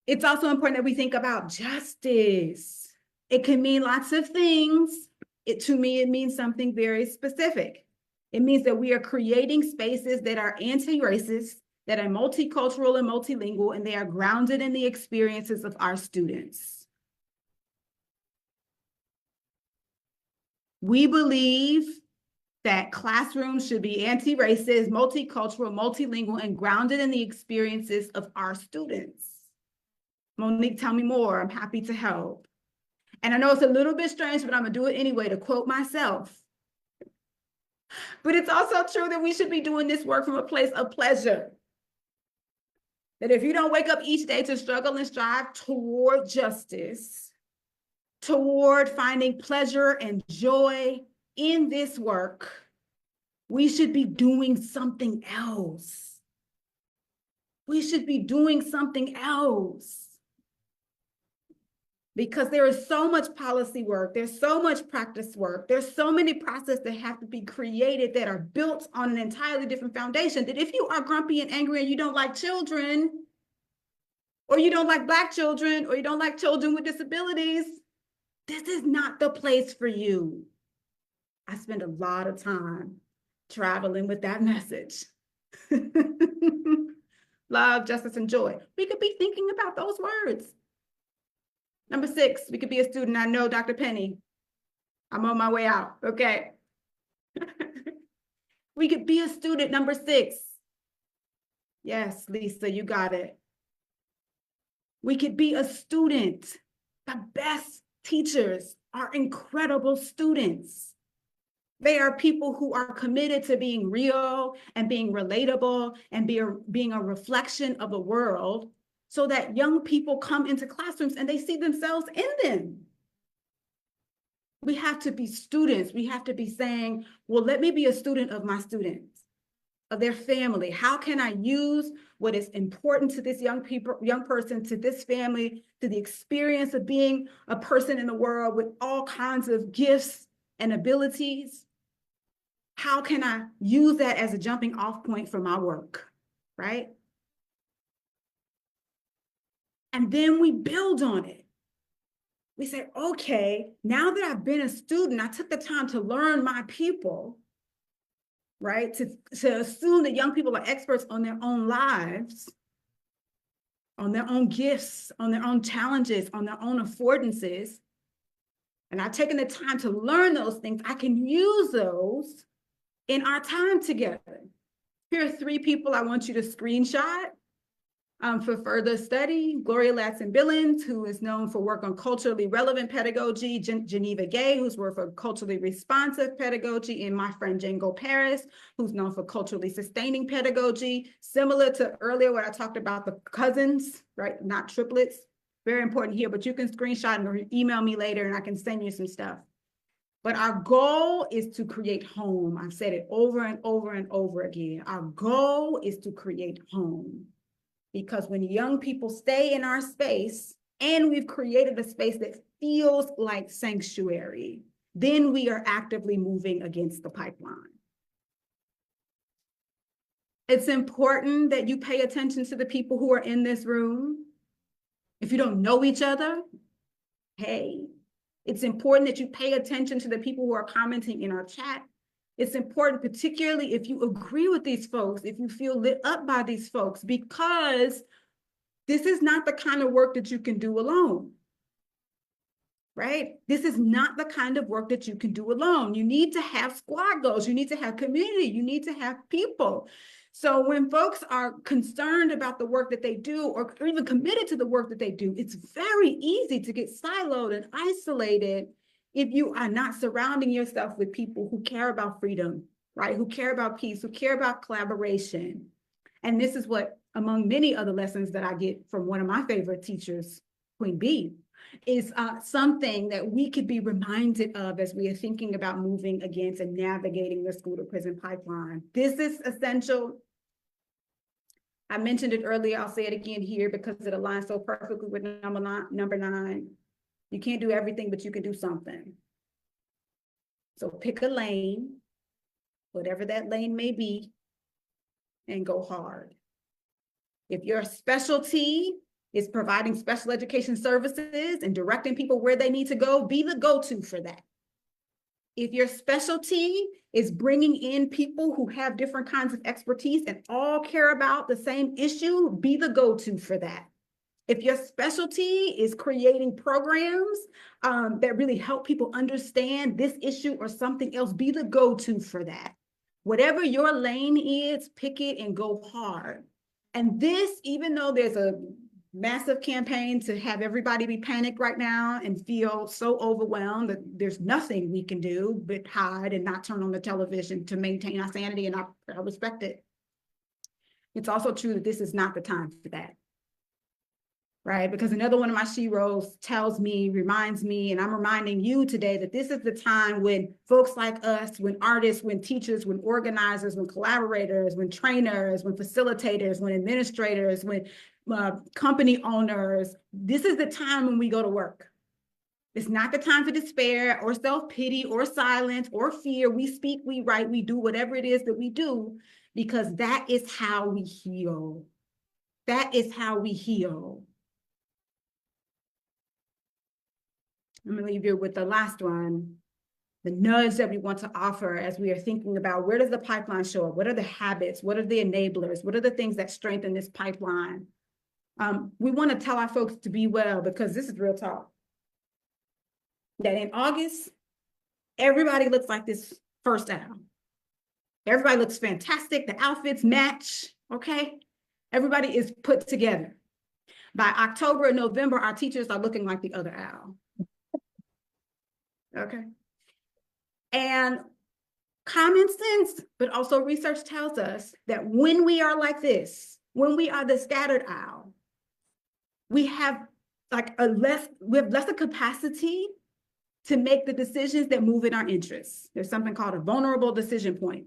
It's also important that we think about justice. It can mean lots of things. To me, it means something very specific. It means that we are creating spaces that are anti-racist, that are multicultural and multilingual, and they are grounded in the experiences of our students. We believe that classrooms should be anti-racist, multicultural, multilingual, and grounded in the experiences of our students. Monique, tell me more. I'm happy to help. And I know it's a little bit strange, but I'm gonna do it anyway to quote myself. But it's also true that we should be doing this work from a place of pleasure. That if you don't wake up each day to struggle and strive toward justice, toward finding pleasure and joy in this work, we should be doing something else. We should be doing something else. Because there is so much policy work, there's so much practice work, there's so many processes that have to be created that are built on an entirely different foundation, that if you are grumpy and angry and you don't like children, or you don't like Black children, or you don't like children with disabilities, this is not the place for you. I spend a lot of time traveling with that message. Love, justice, and joy. We could be thinking about those words. Number 6, we could be a student. I know, Dr. Penny, I'm on my way out, okay? We could be a student, number 6. Yes, Lisa, you got it. We could be a student. The best teachers are incredible students. They are people who are committed to being real and being relatable and being a reflection of the world, so that young people come into classrooms and they see themselves in them. We have to be students. We have to be saying, well, let me be a student of my students, of their family. How can I use what is important to this young person, to this family, to the experience of being a person in the world with all kinds of gifts and abilities? How can I use that as a jumping off point for my work, right? And then we build on it. We say, okay, now that I've been a student, I took the time to learn my people, right? To assume that young people are experts on their own lives, on their own gifts, on their own challenges, on their own affordances. And I've taken the time to learn those things. I can use those in our time together. Here are 3 people I want you to screenshot for further study. Gloria Latson-Billings, who is known for work on culturally relevant pedagogy, Geneva Gay, who's worked for culturally responsive pedagogy, and my friend Django Paris, who's known for culturally sustaining pedagogy. Similar to earlier when I talked about the cousins, right, not triplets, very important here, but you can screenshot or email me later and I can send you some stuff. But our goal is to create home. I've said it over and over and over again. Our goal is to create home. Because when young people stay in our space and we've created a space that feels like sanctuary, then we are actively moving against the pipeline. It's important that you pay attention to the people who are in this room. If you don't know each other, hey, it's important that you pay attention to the people who are commenting in our chat. It's important, particularly if you agree with these folks, if you feel lit up by these folks, because this is not the kind of work that you can do alone, right? This is not the kind of work that you can do alone. You need to have squad goals. You need to have community. You need to have people. So when folks are concerned about the work that they do, or even committed to the work that they do, it's very easy to get siloed and isolated if you are not surrounding yourself with people who care about freedom, right? Who care about peace, who care about collaboration. And this is what, among many other lessons that I get from one of my favorite teachers, Queen Bee, is something that we could be reminded of as we are thinking about moving against and navigating the school to prison pipeline. This is essential. I mentioned it earlier, I'll say it again here because it aligns so perfectly with number 9. You can't do everything, but you can do something. So pick a lane, whatever that lane may be, and go hard. If your specialty is providing special education services and directing people where they need to go, be the go-to for that. If your specialty is bringing in people who have different kinds of expertise and all care about the same issue, be the go-to for that. If your specialty is creating programs that really help people understand this issue or something else, be the go-to for that. Whatever your lane is, pick it and go hard. And this, even though there's a massive campaign to have everybody be panicked right now and feel so overwhelmed that there's nothing we can do but hide and not turn on the television to maintain our sanity, and I respect it. It's also true that this is not the time for that, right? Because another one of my sheroes tells me, reminds me, and I'm reminding you today that this is the time when folks like us, when artists, when teachers, when organizers, when collaborators, when trainers, when facilitators, when administrators, when company owners, this is the time when we go to work. It's not the time for despair or self-pity or silence or fear. We speak, we write, we do whatever it is that we do, because that is how we heal. That is how we heal. I'm going to leave you with the last one, the nudge that we want to offer as we are thinking about where does the pipeline show up? What are the habits? What are the enablers? What are the things that strengthen this pipeline? We want to tell our folks to be well, because this is real talk. That in August, everybody looks like this first owl. Everybody looks fantastic. The outfits match, okay? Everybody is put together. By October and November, our teachers are looking like the other owl. Okay. And common sense, but also research tells us that when we are like this, when we are the scattered owl, we have less capacity to make the decisions that move in our interests. There's something called a vulnerable decision point,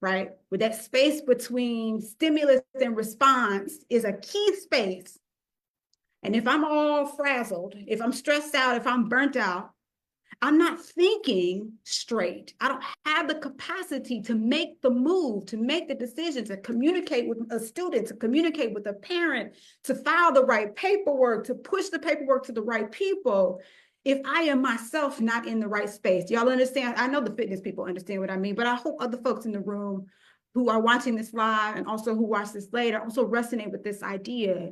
right? With that space between stimulus and response is a key space. And if I'm all frazzled, if I'm stressed out, if I'm burnt out, I'm not thinking straight. I don't have the capacity to make the move, to make the decision, to communicate with a student, to communicate with a parent, to file the right paperwork, to push the paperwork to the right people, if I am myself not in the right space. Y'all understand? I know the fitness people understand what I mean, but I hope other folks in the room who are watching this live and also who watch this later also resonate with this idea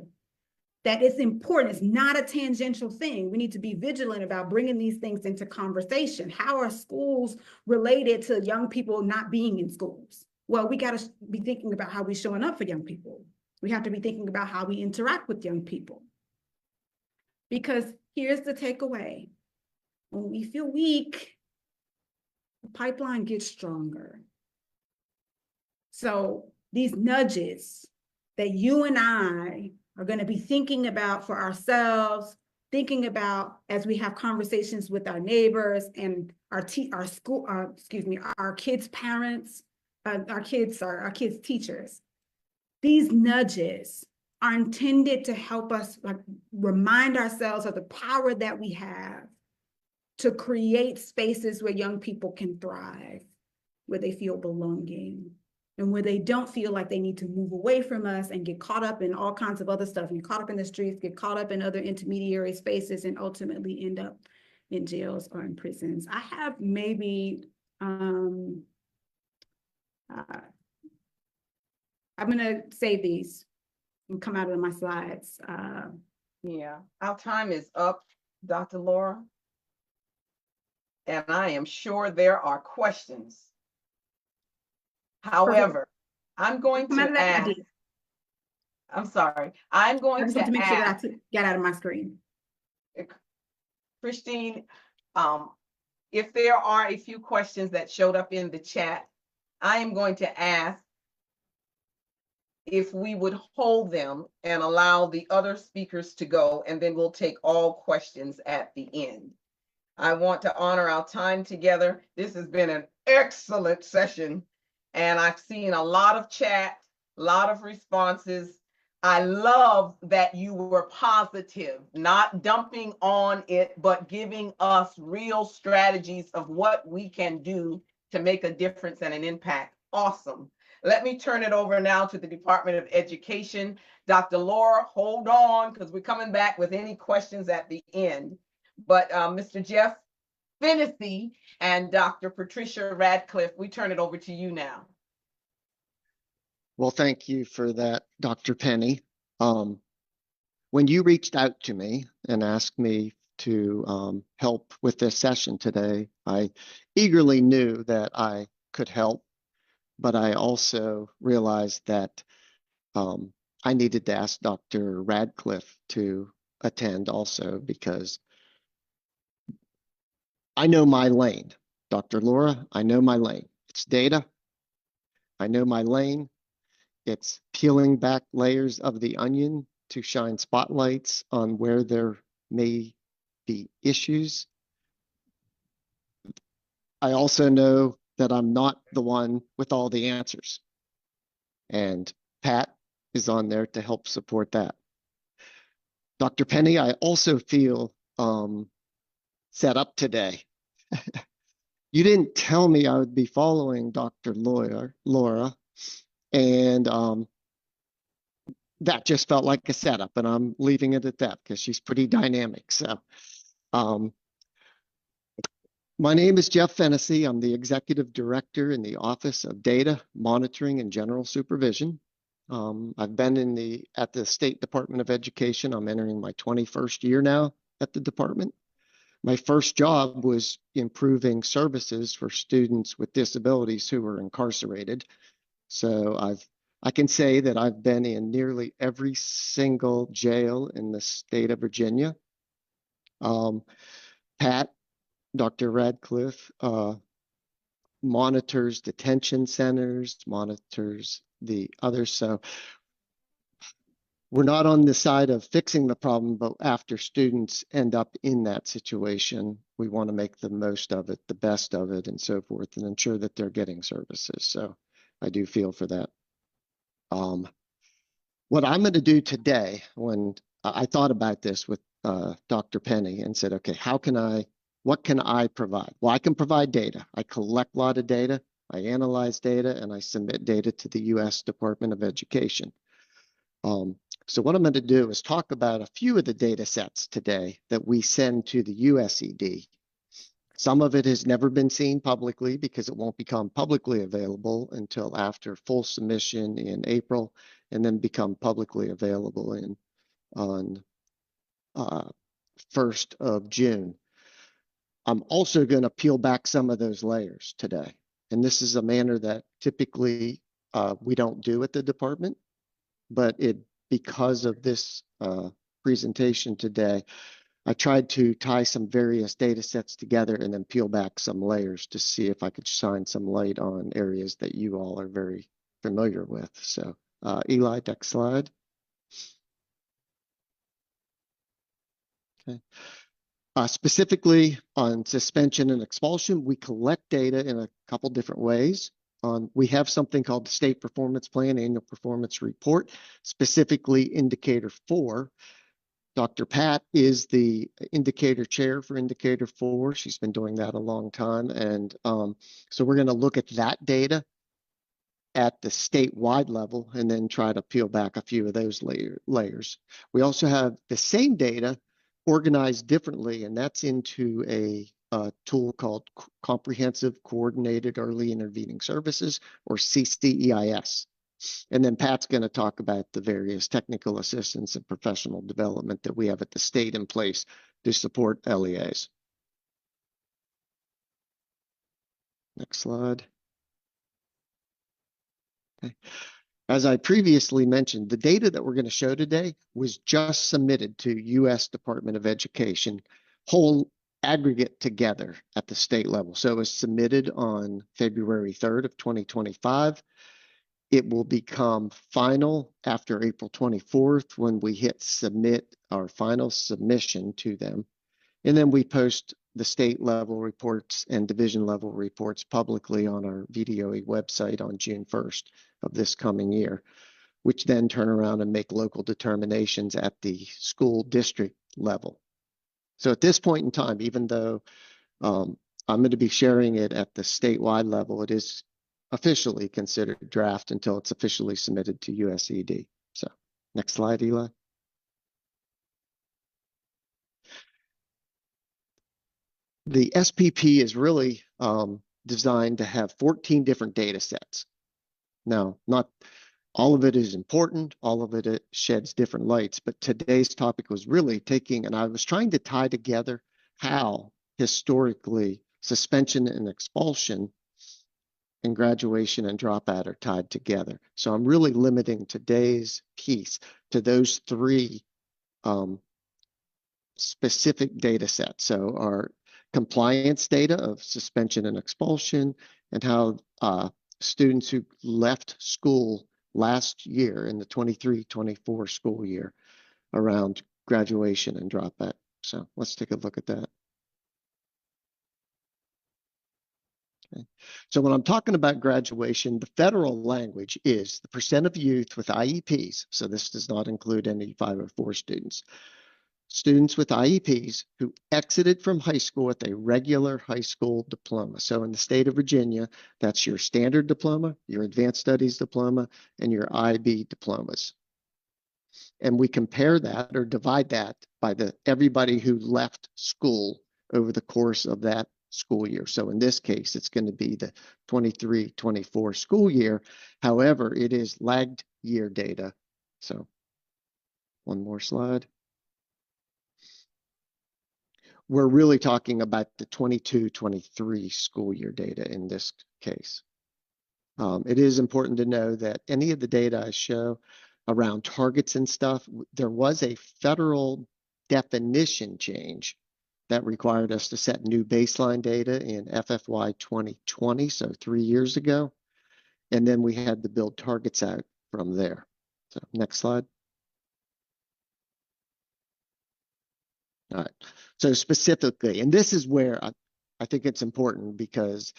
that it's important. It's not a tangential thing. We need to be vigilant about bringing these things into conversation. How are schools related to young people not being in schools? Well, we got to be thinking about how we're showing up for young people. We have to be thinking about how we interact with young people. Because here's the takeaway. When we feel weak, the pipeline gets stronger. So these nudges that you and I are going to be thinking about for ourselves, thinking about as we have conversations with our neighbors and our kids' parents, our kids' teachers. These nudges are intended to help us remind ourselves of the power that we have to create spaces where young people can thrive, where they feel belonging, and where they don't feel like they need to move away from us and get caught up in all kinds of other stuff, and get caught up in the streets, get caught up in other intermediary spaces, and ultimately end up in jails or in prisons. I have maybe, I'm gonna save these and come out of my slides. Yeah, our time is up, Dr. Laura. And I am sure there are questions. However, I'm going to ask, I'm sorry, I'm going to make sure that ask, I get out of my screen. Christine, if there are a few questions that showed up in the chat, I am going to ask if we would hold them and allow the other speakers to go, and then we'll take all questions at the end. I want to honor our time together. This has been an excellent session, and I've seen a lot of chat, a lot of responses. I love that you were positive, not dumping on it, but giving us real strategies of what we can do to make a difference and an impact. Awesome. Let me turn it over now to the Department of Education. Dr. Laura, hold on, because we're coming back with any questions at the end. But Mr. Jeff Fennessy and Dr. Patricia Radcliffe, we turn it over to you now. Well, thank you for that, Dr. Penny. when you reached out to me and asked me to help with this session today, I eagerly knew that I could help, but I also realized that I needed to ask Dr. Radcliffe to attend also because I know my lane. Dr. Laura, I know my lane. It's data. I know my lane. It's peeling back layers of the onion to shine spotlights on where there may be issues. I also know that I'm not the one with all the answers. And Pat is on there to help support that. Dr. Penny, I also feel set up today. You didn't tell me I would be following Dr. Laura, and that just felt like a setup, and I'm leaving it at that because she's pretty dynamic. So my name is Jeff Fennessy. I'm the Executive Director in the Office of Data Monitoring and General Supervision. I've been at the State Department of Education. I'm entering my 21st year now at the department. My first job was improving services for students with disabilities who were incarcerated. So I can say that I've been in nearly every single jail in the state of Virginia. Pat, Dr. Radcliffe, monitors detention centers, monitors the others. So we're not on the side of fixing the problem, but after students end up in that situation, we want to make the most of it, the best of it, and so forth, and ensure that they're getting services. So I do feel for that. What I'm going to do today, when I thought about this with Dr. Penny and said, okay, what can I provide? Well, I can provide data. I collect a lot of data, I analyze data, and I submit data to the U.S. Department of Education. So what I'm going to do is talk about a few of the data sets today that we send to the USED. Some of it has never been seen publicly because it won't become publicly available until after full submission in April, and then become publicly available on 1st of June. I'm also going to peel back some of those layers today. And this is a manner that typically we don't do at the department, but because of this presentation today, I tried to tie some various data sets together and then peel back some layers to see if I could shine some light on areas that you all are very familiar with. So Eli, next slide. Okay. Specifically on suspension and expulsion, we collect data in a couple different ways. We have something called the State Performance Plan Annual Performance Report, specifically Indicator 4. Dr. Pat is the indicator chair for Indicator 4. She's been doing that a long time. And so we're going to look at that data at the statewide level and then try to peel back a few of those layers. We also have the same data organized differently, and that's into a tool called Comprehensive Coordinated Early Intervening Services, or CCEIS. And then Pat's going to talk about the various technical assistance and professional development that we have at the state in place to support LEAs. Next slide. Okay. As I previously mentioned, the data that we're going to show today was just submitted to U.S. Department of Education, whole aggregate together at the state level. So it was submitted on February 3rd of 2025. It will become final after April 24th when we hit submit our final submission to them. And then we post the state level reports and division level reports publicly on our VDOE website on June 1st of this coming year, which then turn around and make local determinations at the school district level. So at this point in time, even though I'm going to be sharing it at the statewide level, it is officially considered draft until it's officially submitted to USED. So next slide, Eli. The SPP is really designed to have 14 different data sets. Now, not All of it is important. All of it sheds different lights. But today's topic was really and I was trying to tie together how historically suspension and expulsion and graduation and dropout are tied together. So I'm really limiting today's piece to those three specific data sets. So our compliance data of suspension and expulsion, and how students who left school last year in the 23-24 school year around graduation and dropout. So let's take a look at that. Okay. So when I'm talking about graduation, the federal language is the percent of youth with IEPs. So this does not include any 504 students. Students with IEPs who exited from high school with a regular high school diploma. So in the state of Virginia, that's your standard diploma, your advanced studies diploma, and your IB diplomas. And we compare that or divide that by everybody who left school over the course of that school year. So in this case, it's going to be the 23-24 school year. However, it is lagged year data. So one more slide. We're really talking about the 22-23 school year data in this case. It is important to know that any of the data I show around targets and stuff, there was a federal definition change that required us to set new baseline data in FFY 2020, so 3 years ago. And then we had to build targets out from there. So next slide. All right, so specifically, and this is where I think it's important, because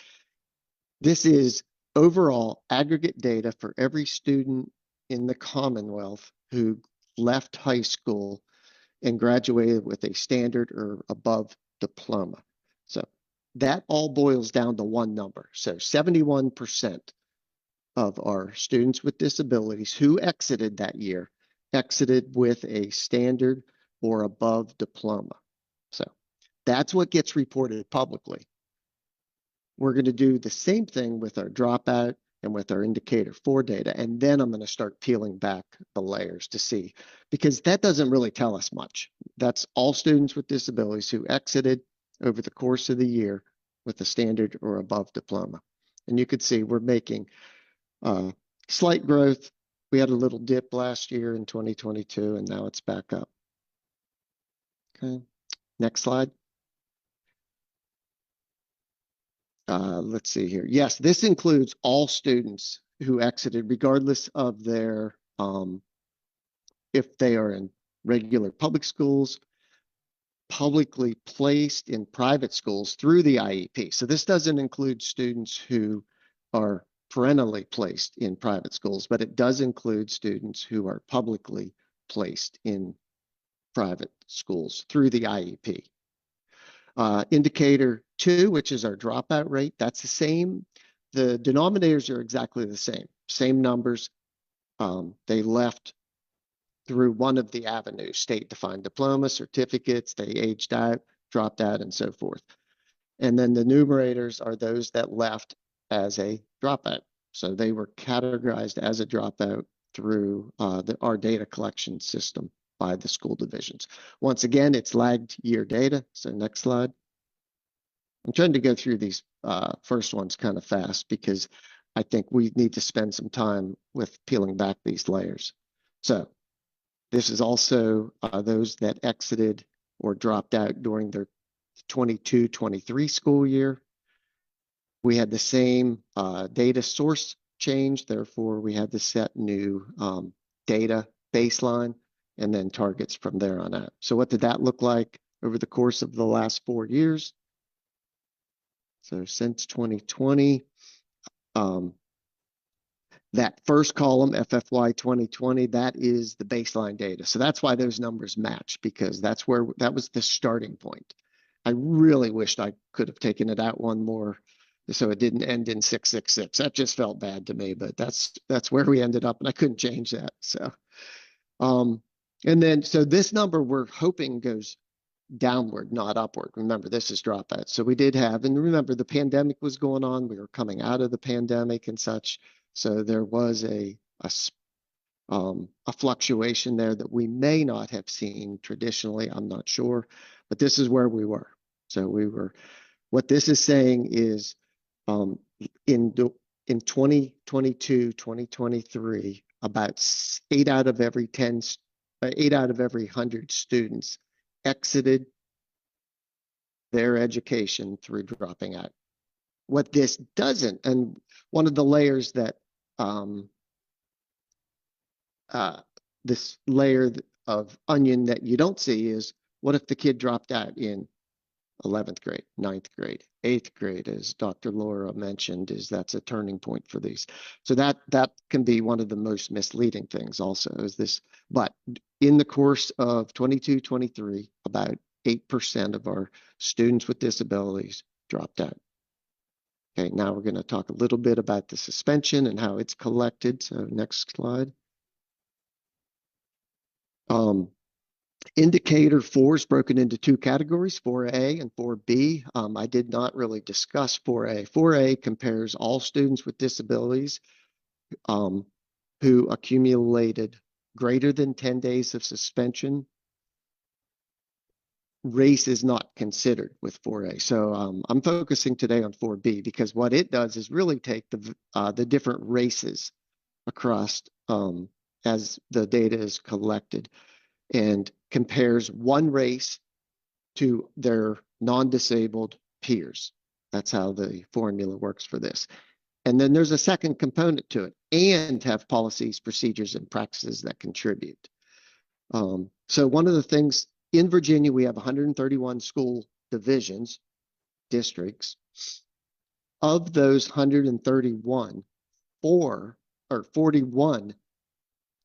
this is overall aggregate data for every student in the Commonwealth who left high school and graduated with a standard or above diploma. So that all boils down to one number. So 71% of our students with disabilities who exited that year exited with a standard or above diploma. So that's what gets reported publicly. We're going to do the same thing with our dropout and with our indicator 4 data. And then I'm going to start peeling back the layers to see, because that doesn't really tell us much. That's all students with disabilities who exited over the course of the year with a standard or above diploma. And you could see we're making slight growth. We had a little dip last year in 2022, and now it's back up. Okay, next slide. Let's see here. Yes, this includes all students who exited, regardless of their, if they are in regular public schools, publicly placed in private schools through the IEP. So this doesn't include students who are parentally placed in private schools, but it does include students who are publicly placed in private schools through the IEP. Indicator 2, which is our dropout rate, that's the same. The denominators are exactly the same numbers. They left through one of the avenues, state-defined diploma, certificates, they aged out, dropped out, and so forth. And then the numerators are those that left as a dropout. So they were categorized as a dropout through our data collection system by the school divisions. Once again, it's lagged year data. So next slide. I'm trying to go through these first ones kind of fast, because I think we need to spend some time with peeling back these layers. So this is also those that exited or dropped out during their 22-23 school year. We had the same data source change, therefore we had to set new data baseline and then targets from there on out. So what did that look like over the course of the last 4 years? So since 2020, that first column, FFY 2020, that is the baseline data. So that's why those numbers match, because that was the starting point. I really wished I could have taken it out one more so it didn't end in 666. That just felt bad to me, but that's where we ended up, and I couldn't change that. So, and then, so this number we're hoping goes downward, not upward. Remember, this is dropout. So we did have, and remember, the pandemic was going on. We were coming out of the pandemic and such. So there was a a fluctuation there that we may not have seen traditionally. I'm not sure, but this is where we were. So what this is saying is in 2022, 2023, about 8 out of every 100 students exited their education through dropping out. What this doesn't, and one of the layers that this layer of onion that you don't see is, what if the kid dropped out in 11th grade, 9th grade, 8th grade, as Dr. Laura mentioned, that's a turning point for these. So that can be one of the most misleading things also is this, but in the course of 22, 23, about 8% of our students with disabilities dropped out. Okay, now we're going to talk a little bit about the suspension and how it's collected. So next slide. Indicator 4 is broken into 2 categories, 4A and 4B. I did not really discuss 4A. 4A compares all students with disabilities who accumulated greater than 10 days of suspension. Race is not considered with 4A. So I'm focusing today on 4B because what it does is really take the different races across as the data is collected and compares one race to their non-disabled peers. That's how the formula works for this. And then there's a second component to it, and have policies, procedures, and practices that contribute. So one of the things in Virginia, we have 131 school divisions, districts. Of those 131, 41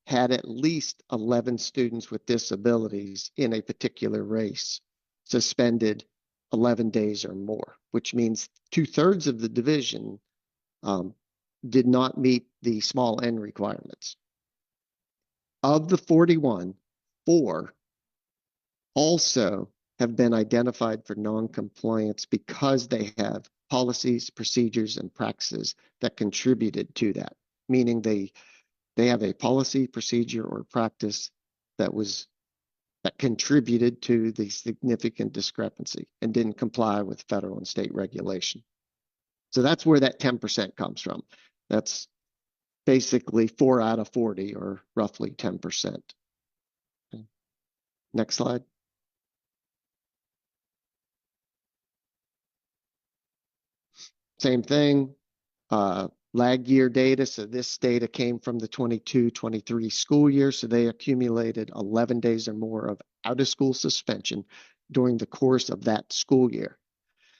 had at least 11 students with disabilities in a particular race suspended 11 days or more, which means 2/3 of the division did not meet the small n requirements. Of the 41, 4 also have been identified for non-compliance because they have policies, procedures, and practices that contributed to that, meaning they have a policy, procedure, or practice that contributed to the significant discrepancy and didn't comply with federal and state regulation. So that's where that 10% comes from. That's basically 4 out of 40, or roughly 10%. Okay. Next slide. Same thing. Lag year data. So this data came from the 22-23 school year. So they accumulated 11 days or more of out of school suspension during the course of that school year.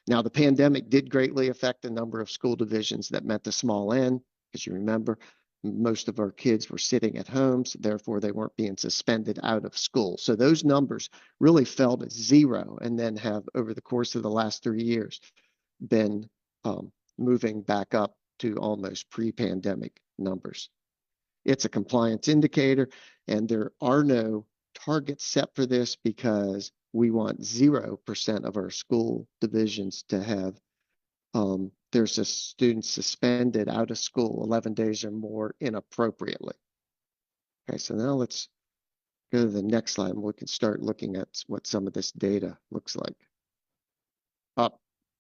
Now, the pandemic did greatly affect the number of school divisions that met the small n, because you remember most of our kids were sitting at home, so therefore they weren't being suspended out of school. So those numbers really fell to 0 and then have, over the course of the last 3 years, been moving back up to almost pre-pandemic numbers. It's a compliance indicator, and there are no targets set for this because we want 0% of our school divisions to have there's a student suspended out of school 11 days or more inappropriately. Okay, so now let's go to the next slide and we can start looking at what some of this data looks like.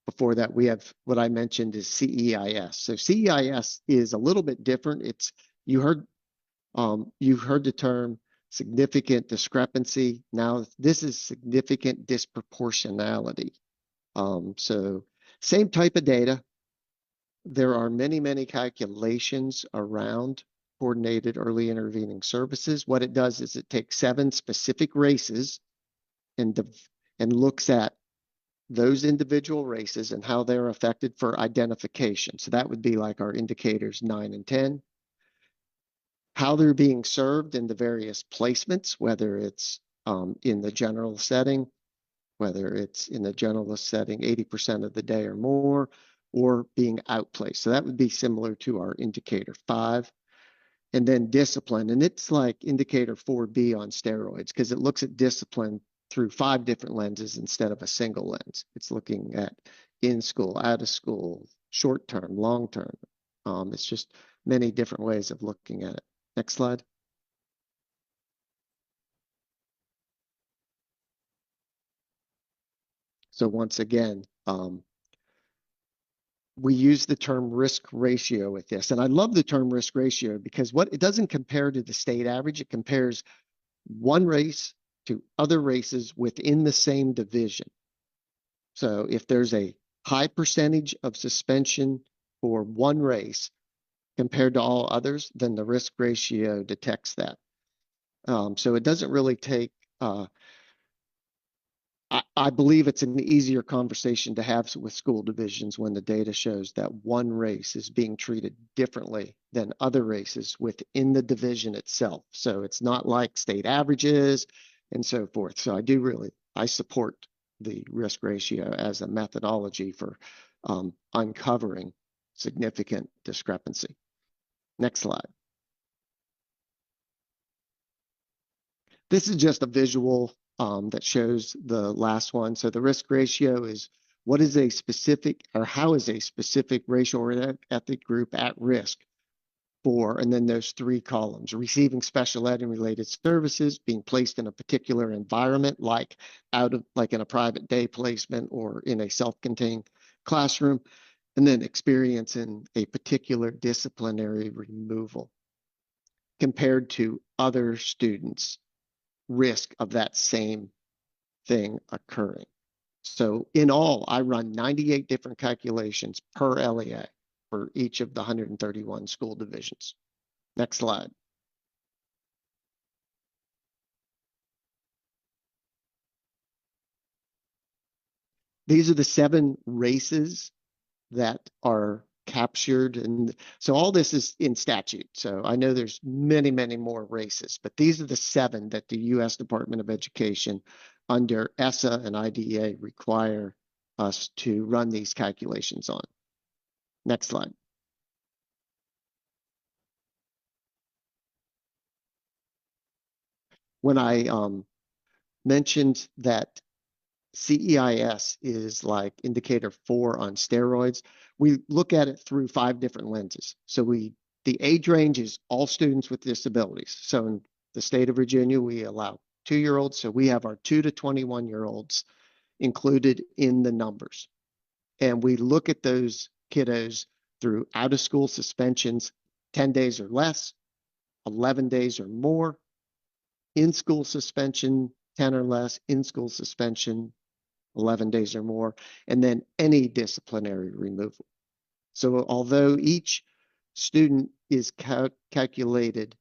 Before that, we have what I mentioned is CEIS. So CEIS is a little bit different. It's you've heard the term significant discrepancy. Now this is significant disproportionality. So same type of data. There are many calculations around coordinated early intervening services. What it does is it takes 7 specific races and looks at those individual races and how they're affected for identification. So that would be like our indicators 9 and 10. How they're being served in the various placements, whether it's in the general setting, whether it's in the generalist setting 80% of the day or more, or being outplaced. So that would be similar to our indicator 5. And then discipline, and it's like indicator 4B on steroids because it looks at discipline through 5 different lenses instead of a single lens. It's looking at in school, out of school, short term, long term. It's just many different ways of looking at it. Next slide. So once again, we use the term risk ratio with this. And I love the term risk ratio because what it doesn't compare to the state average, it compares one race to other races within the same division. So if there's a high percentage of suspension for one race compared to all others, then the risk ratio detects that. So it doesn't really take, I believe it's an easier conversation to have with school divisions when the data shows that one race is being treated differently than other races within the division itself. So it's not like state averages and so forth. So I support the risk ratio as a methodology for uncovering significant discrepancy. Next slide. This is just a visual that shows the last one. So the risk ratio is what is a specific, or how is a specific racial or ethnic group at risk for, and then those three columns: receiving special ed and related services, being placed in a particular environment, like in a private day placement or in a self-contained classroom, and then experiencing a particular disciplinary removal compared to other students' risk of that same thing occurring. So in all, I run 98 different calculations per LEA for each of the 131 school divisions. Next slide. These are the 7 races that are captured. And so all this is in statute. So I know there's many, many more races, but these are the 7 that the U.S. Department of Education under ESSA and IDEA require us to run these calculations on. Next slide. When I mentioned that CEIS is like indicator 4 on steroids, we look at it through 5 different lenses. So the age range is all students with disabilities. So in the state of Virginia, we allow 2-year-olds. So we have our 2 to 21-year-olds included in the numbers. And we look at those kiddos through out of school suspensions, 10 days or less, 11 days or more, in-school suspension, 10 or less, in-school suspension, 11 days or more, and then any disciplinary removal. So although each student is calculated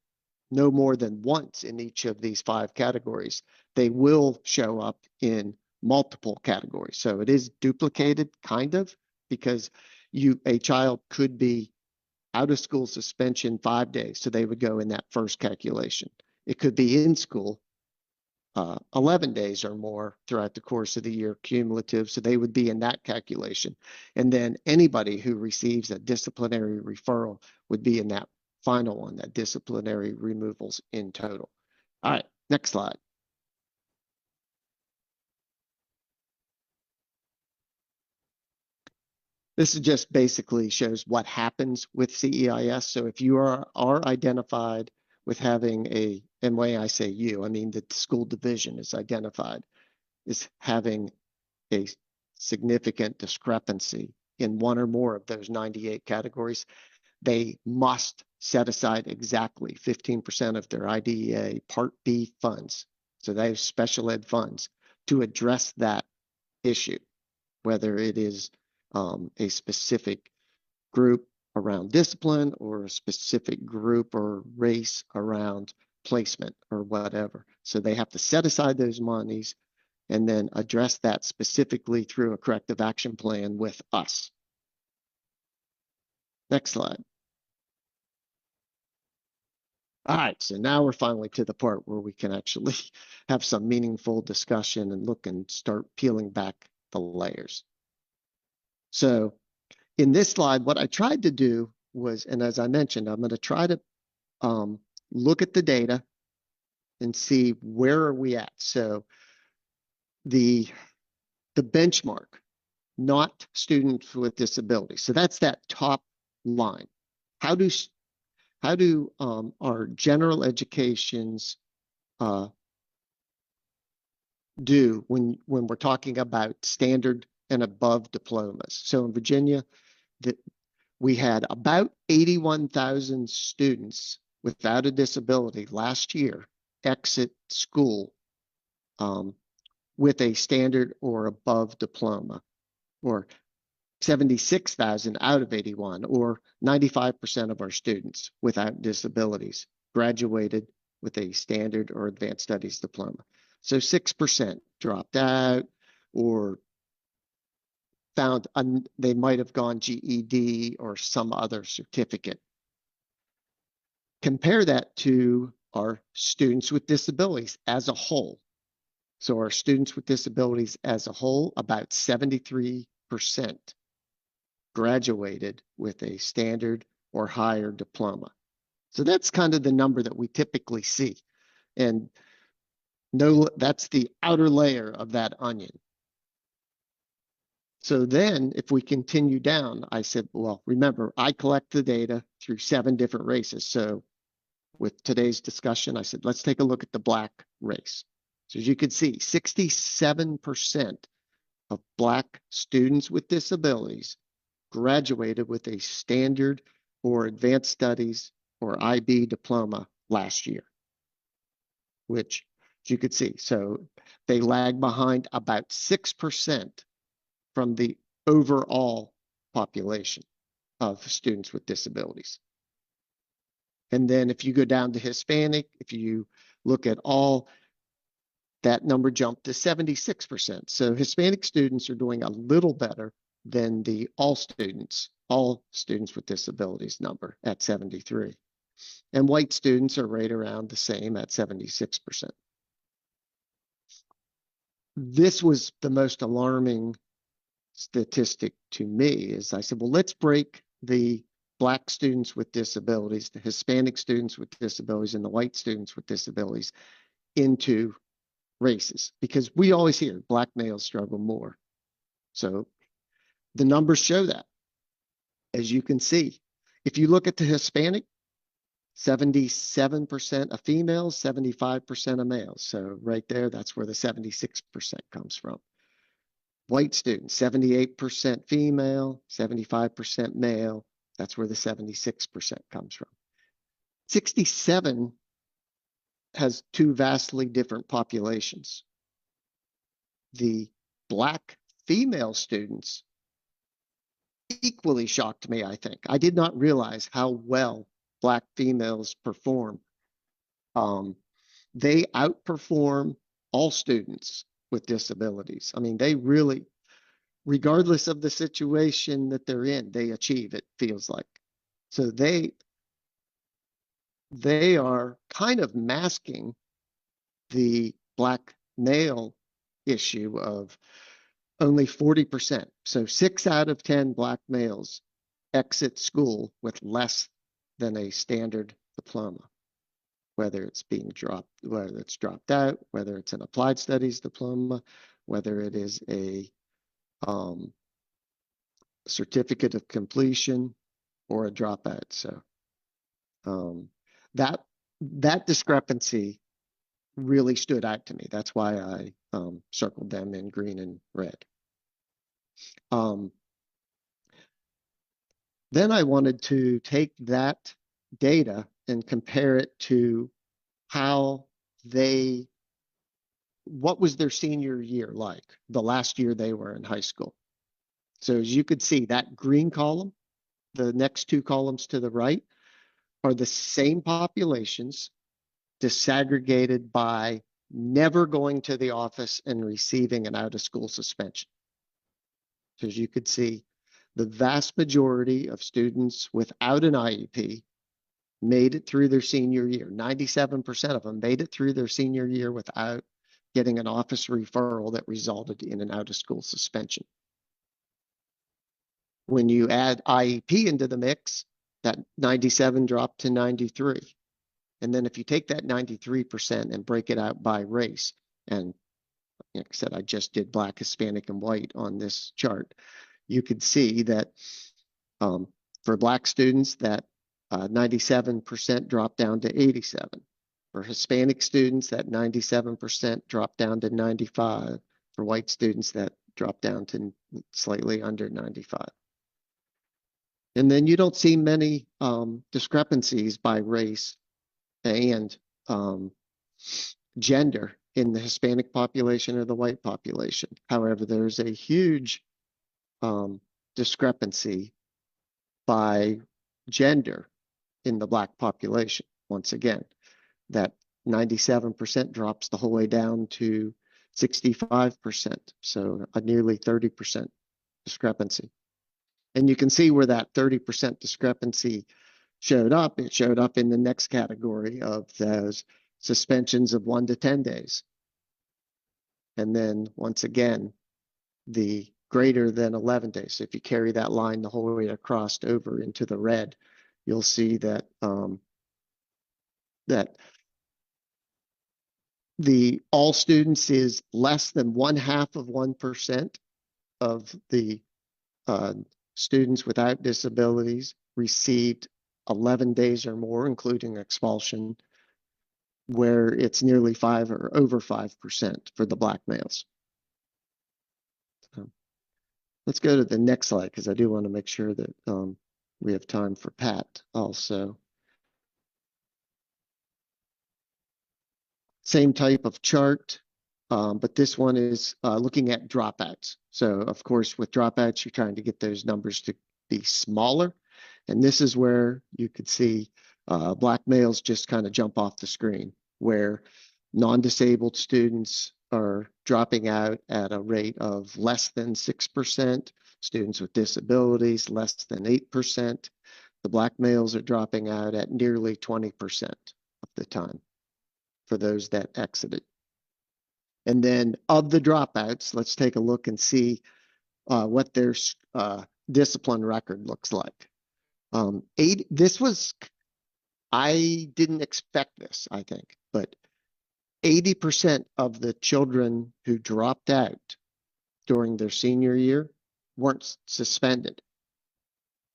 no more than once in each of these 5 categories, they will show up in multiple categories. So it is duplicated, kind of, because a child could be out of school suspension 5 days, so they would go in that first calculation. It could be in school 11 days or more throughout the course of the year cumulative, so they would be in that calculation. And then anybody who receives a disciplinary referral would be in that final one, that disciplinary removals in total. All right, next slide. This is just basically shows what happens with CEIS. So if you are identified with having and when I say you, I mean the school division is identified as having a significant discrepancy in one or more of those 98 categories, they must set aside exactly 15% of their IDEA Part B funds. So they have special ed funds to address that issue, whether it is a specific group around discipline or a specific group or race around placement or whatever. So they have to set aside those monies and then address that specifically through a corrective action plan with us. Next slide. All right, so now we're finally to the part where we can actually have some meaningful discussion and look and start peeling back the layers. So in this slide, what I tried to do was, and as I mentioned, I'm going to try to look at the data and see where are we at. So the benchmark, not students with disabilities. So that's that top line. How do our general education's do when we're talking about standard and above diplomas. So in Virginia, we had about 81,000 students without a disability last year exit school with a standard or above diploma, or 76,000 out of 81, or 95% of our students without disabilities graduated with a standard or advanced studies diploma. So 6% dropped out or found they might have gone GED or some other certificate. Compare that to our students with disabilities as a whole. So our students with disabilities as a whole, about 73% graduated with a standard or higher diploma. So that's kind of the number that we typically see. And no, that's the outer layer of that onion. So then if we continue down, I said, well, remember, I collect the data through 7 different races. So with today's discussion, I said, let's take a look at the Black race. So as you can see, 67% of Black students with disabilities graduated with a standard or advanced studies or IB diploma last year, which as you could see, so they lag behind about 6% from the overall population of students with disabilities. And then if you go down to Hispanic, if you look at all, that number jumped to 76%. So Hispanic students are doing a little better than the all students with disabilities number at 73. And white students are right around the same at 76%. This was the most alarming statistic to me, is I said, well, let's break the Black students with disabilities, the Hispanic students with disabilities, and the white students with disabilities into races, because we always hear Black males struggle more. So the numbers show that. As you can see, if you look at the Hispanic, 77% of females, 75% of males. So right there, that's where the 76% comes from. White students, 78% female, 75% male. That's where the 76% comes from. 67 has 2 vastly different populations. The Black female students equally shocked me, I think. I did not realize how well Black females perform. They outperform all students with disabilities. I mean, they really, regardless of the situation that they're in, they achieve, it feels like. So they are kind of masking the Black male issue of only 40%. So 6 out of 10 Black males exit school with less than a standard diploma, whether it's being dropped, whether it's dropped out, whether it's an applied studies diploma, whether it is a certificate of completion or a dropout. So that discrepancy really stood out to me. That's why I circled them in green and red. Then I wanted to take that data and compare it to what was their senior year like, the last year they were in high school. So as you could see, that green column, the next 2 columns to the right, are the same populations disaggregated by never going to the office and receiving an out-of-school suspension. So as you could see, the vast majority of students without an IEP made it through their senior year. 97% of them made it through their senior year without getting an office referral that resulted in an out-of-school suspension. When you add IEP into the mix, that 97 dropped to 93. And then if you take that 93% and break it out by race, and like I said, I just did Black, Hispanic, and white on this chart, you could see that for Black students, that 97% dropped down to 87. For Hispanic students, that 97% dropped down to 95. For white students, that dropped down to slightly under 95. And then you don't see many discrepancies by race and gender in the Hispanic population or the white population. However, there's a huge discrepancy by gender in the Black population. Once again, that 97% drops the whole way down to 65%, so a nearly 30% discrepancy. And you can see where that 30% discrepancy showed up. It showed up in the next category of those suspensions of 1 to 10 days. And then once again, the greater than 11 days. So if you carry that line the whole way across over into the red, you'll see that that the all students is less than 0.5% of the students without disabilities received 11 days or more, including expulsion, where it's nearly 5 or over 5% for the Black males. So let's go to the next slide, because I do want to make sure that we have time for Pat also. Same type of chart, but this one is looking at dropouts. So of course, with dropouts, you're trying to get those numbers to be smaller. And this is where you could see Black males just kind of jump off the screen, where non-disabled students are dropping out at a rate of less than 6%, students with disabilities less than 8%. The Black males are dropping out at nearly 20% of the time for those that exited. And then of the dropouts, let's take a look and see what their discipline record looks like. I didn't expect this, I think, but 80% of the children who dropped out during their senior year weren't suspended.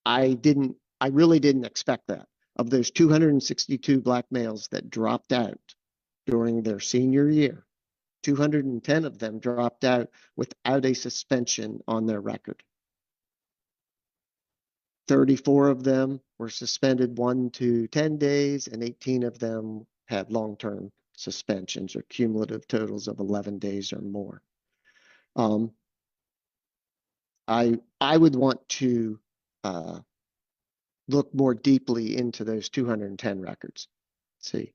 I really didn't expect that. Of those 262 Black males that dropped out during their senior year, 210 of them dropped out without a suspension on their record. 34 of them were suspended 1 to 10 days, and 18 of them had long-term suspensions or cumulative totals of 11 days or more. I would want to look more deeply into those 210 records, see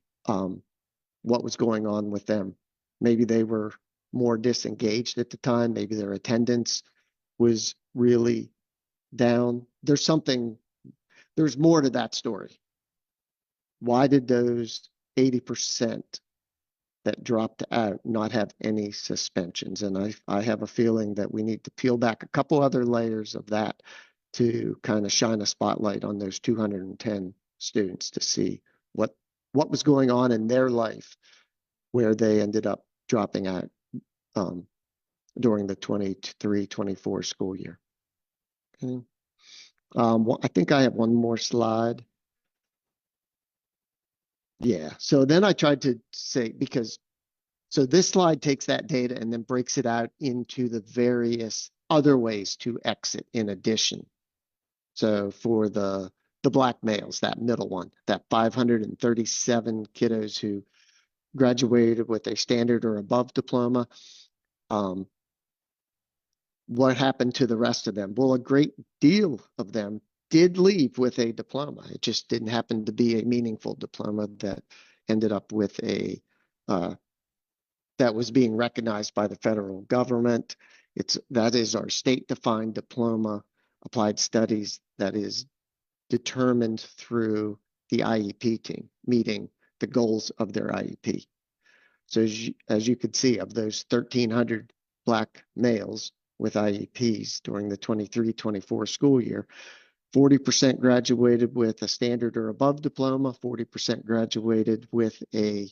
what was going on with them. Maybe they were more disengaged at the time. Maybe their attendance was really down. There's more to that story. Why did those 80% that dropped out not have any suspensions? And I have a feeling that we need to peel back a couple other layers of that to kind of shine a spotlight on those 210 students to see what was going on in their life where they ended up dropping out during the 23-24 school year. Okay. I think I have one more slide. Yeah, so then I tried to say, so this slide takes that data and then breaks it out into the various other ways to exit in addition. So for the Black males, that middle one, that 537 kiddos who graduated with a standard or above diploma, what happened to the rest of them? Well, a great deal of them did leave with a diploma. It just didn't happen to be a meaningful diploma that ended up with a that was being recognized by the federal government. That is our state-defined diploma, applied studies, that is determined through the IEP team meeting the goals of their IEP. So as you could see, of those 1,300 Black males with IEPs during the 23-24 school year, 40% graduated with a standard or above diploma, 40% graduated with a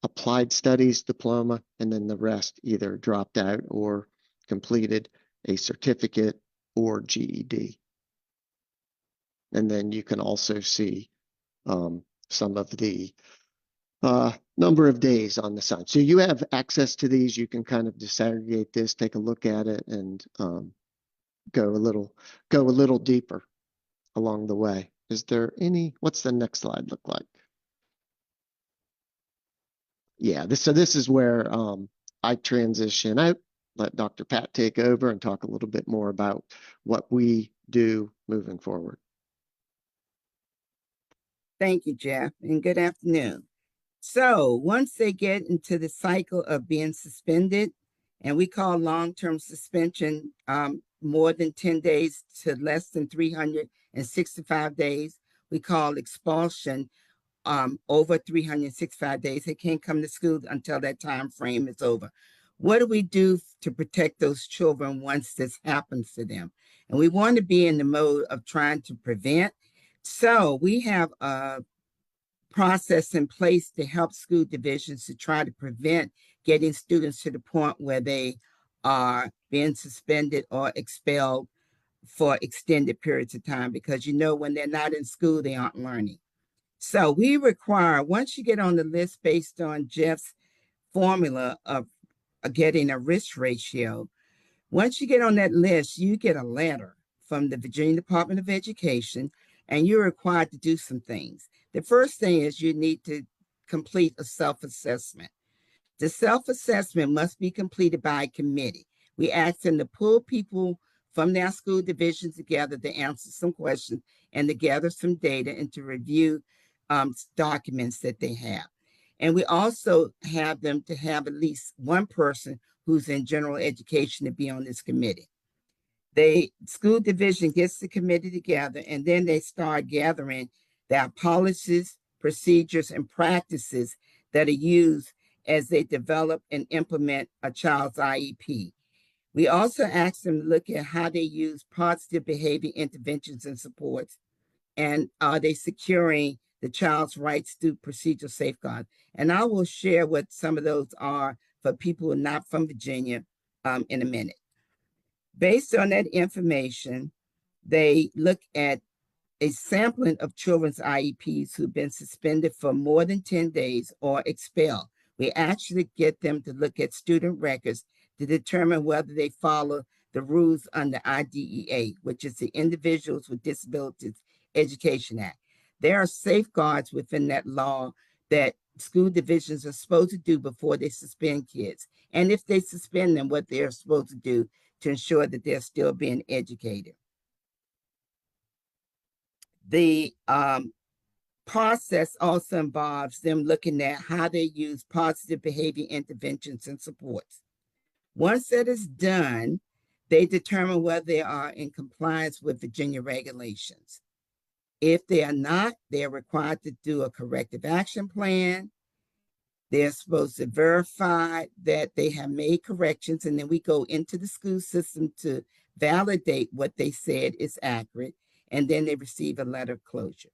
applied studies diploma, and then the rest either dropped out or completed a certificate or GED. And then you can also see some of the number of days on the sign. So you have access to these. You can kind of disaggregate this, take a look at it, and go a little deeper along the way. Is there what's the next slide look like? Yeah, so this is where I transition out, let Dr. Pat take over and talk a little bit more about what we do moving forward. Thank you, Jeff, and good afternoon. So once they get into the cycle of being suspended, and we call long-term suspension more than 10 days to less than 365 days, we call expulsion over 365 days. They can't come to school until that time frame is over. What do we do to protect those children once this happens to them? And we want to be in the mode of trying to prevent. So we have a process in place to help school divisions to try to prevent getting students to the point where they are being suspended or expelled for extended periods of time, because when they're not in school, they aren't learning. So we require, once you get on the list based on Jeff's formula of getting a risk ratio, once you get on that list, you get a letter from the Virginia Department of Education, and you're required to do some things. The first thing is you need to complete a self-assessment. The self-assessment must be completed by a committee. We ask them to pull people from their school divisions together to answer some questions and to gather some data and to review documents that they have. And we also have them to have at least one person who's in general education to be on this committee. The school division gets the committee together, and then they start gathering their policies, procedures, and practices that are used as they develop and implement a child's IEP. We also ask them to look at how they use positive behavior interventions and supports, and are they securing the child's rights through procedural safeguards. And I will share what some of those are for people who are not from Virginia in a minute. Based on that information, they look at a sampling of children's IEPs who've been suspended for more than 10 days or expelled. We actually get them to look at student records to determine whether they follow the rules under IDEA, which is the Individuals with Disabilities Education Act. There are safeguards within that law that school divisions are supposed to do before they suspend kids. And if they suspend them, what they're supposed to do to ensure that they're still being educated. The process also involves them looking at how they use positive behavior interventions and supports. Once that is done, they determine whether they are in compliance with Virginia regulations. If they are not, they are required to do a corrective action plan. They're supposed to verify that they have made corrections, and then we go into the school system to validate what they said is accurate, and then they receive a letter of closure.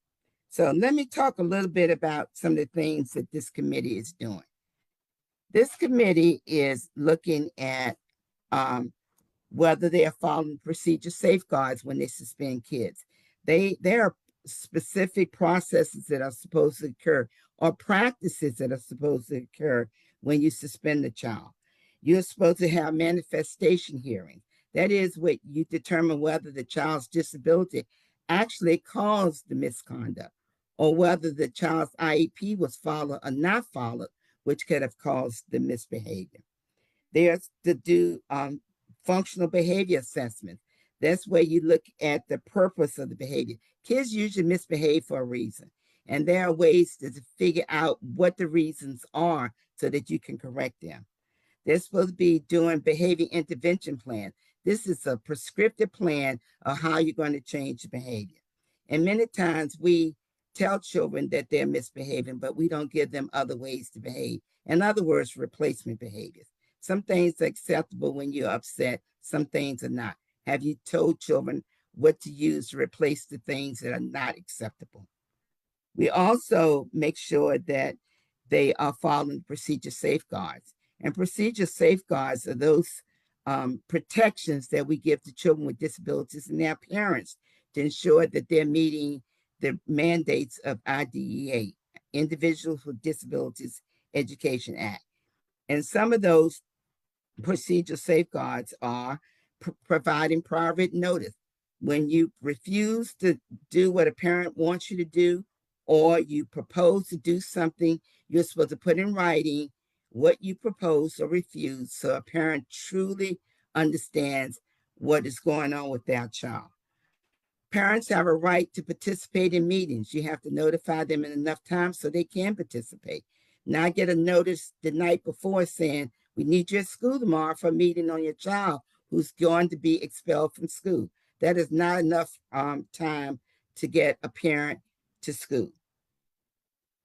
So let me talk a little bit about some of the things that this committee is doing. This committee is looking at whether they are following procedure safeguards when they suspend kids. There are specific processes that are supposed to occur, or practices that are supposed to occur when you suspend the child. You're supposed to have manifestation hearings. That is what you determine whether the child's disability actually caused the misconduct, or whether the child's IEP was followed or not followed, which could have caused the misbehavior. There's to do functional behavior assessments. That's where you look at the purpose of the behavior. Kids usually misbehave for a reason, and there are ways to figure out what the reasons are so that you can correct them. They're supposed to be doing behavior intervention plan. This is a prescriptive plan of how you're going to change the behavior. And many times we tell children that they're misbehaving, but we don't give them other ways to behave. In other words, replacement behaviors. Some things are acceptable when you're upset, some things are not. Have you told children what to use to replace the things that are not acceptable? We also make sure that they are following procedure safeguards. And procedure safeguards are those protections that we give to children with disabilities and their parents to ensure that they're meeting the mandates of IDEA. Individuals with Disabilities Education Act. And some of those procedural safeguards are providing prior written notice. When you refuse to do what a parent wants you to do, or you propose to do something, you're supposed to put in writing what you propose or refuse so a parent truly understands what is going on with their child. Parents have a right to participate in meetings. You have to notify them in enough time so they can participate. Now I get a notice the night before saying, we need you at school tomorrow for a meeting on your child who's going to be expelled from school. That is not enough time to get a parent to school.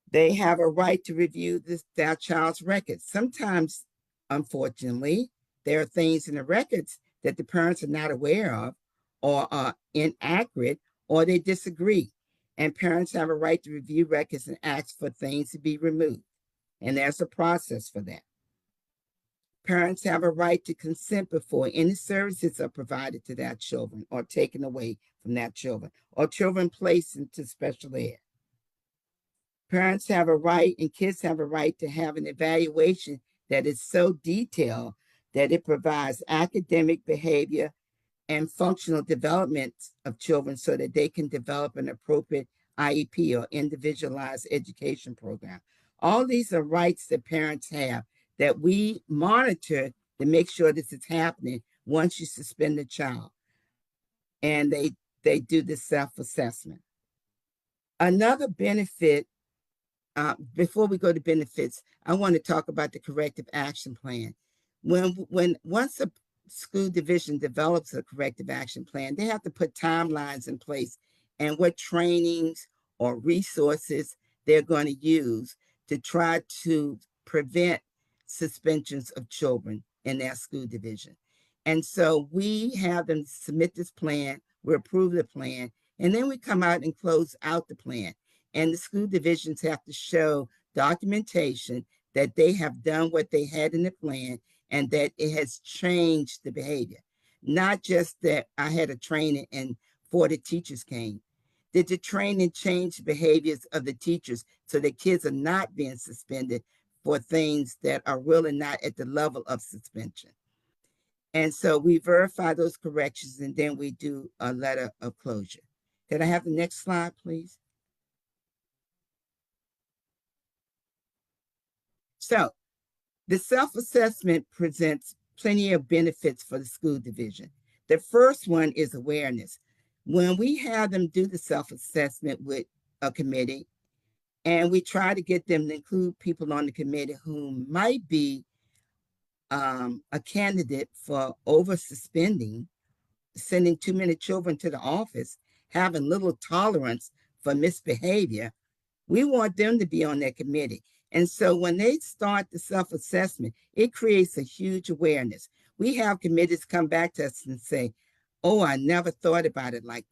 They have a right to review their child's records. Sometimes, unfortunately, there are things in the records that the parents are not aware of, or are inaccurate, or they disagree. And parents have a right to review records and ask for things to be removed. And there's a process for that. Parents have a right to consent before any services are provided to their children or taken away from their children, or children placed into special ed. Parents have a right, and kids have a right, to have an evaluation that is so detailed that it provides academic, behavior, and functional development of children so that they can develop an appropriate IEP, or individualized education program. All these are rights that parents have that we monitor to make sure this is happening once you suspend the child. And they do the self-assessment. Another benefit, before we go to benefits, I want to talk about the corrective action plan. Once a school division develops a corrective action plan, they have to put timelines in place and what trainings or resources they're going to use to try to prevent suspensions of children in their school division. And so we have them submit this plan, we approve the plan, and then we come out and close out the plan. And the school divisions have to show documentation that they have done what they had in the plan and that it has changed the behavior. Not just that I had a training and 40 teachers came. Did the training change the behaviors of the teachers so that kids are not being suspended for things that are really not at the level of suspension? And so we verify those corrections, and then we do a letter of closure. Could I have the next slide, please? So the self-assessment presents plenty of benefits for the school division. The first one is awareness. When we have them do the self-assessment with a committee, and we try to get them to include people on the committee who might be a candidate for over-suspending, sending too many children to the office, having little tolerance for misbehavior, we want them to be on that committee. And so when they start the self-assessment, it creates a huge awareness. We have committees come back to us and say, oh, I never thought about it like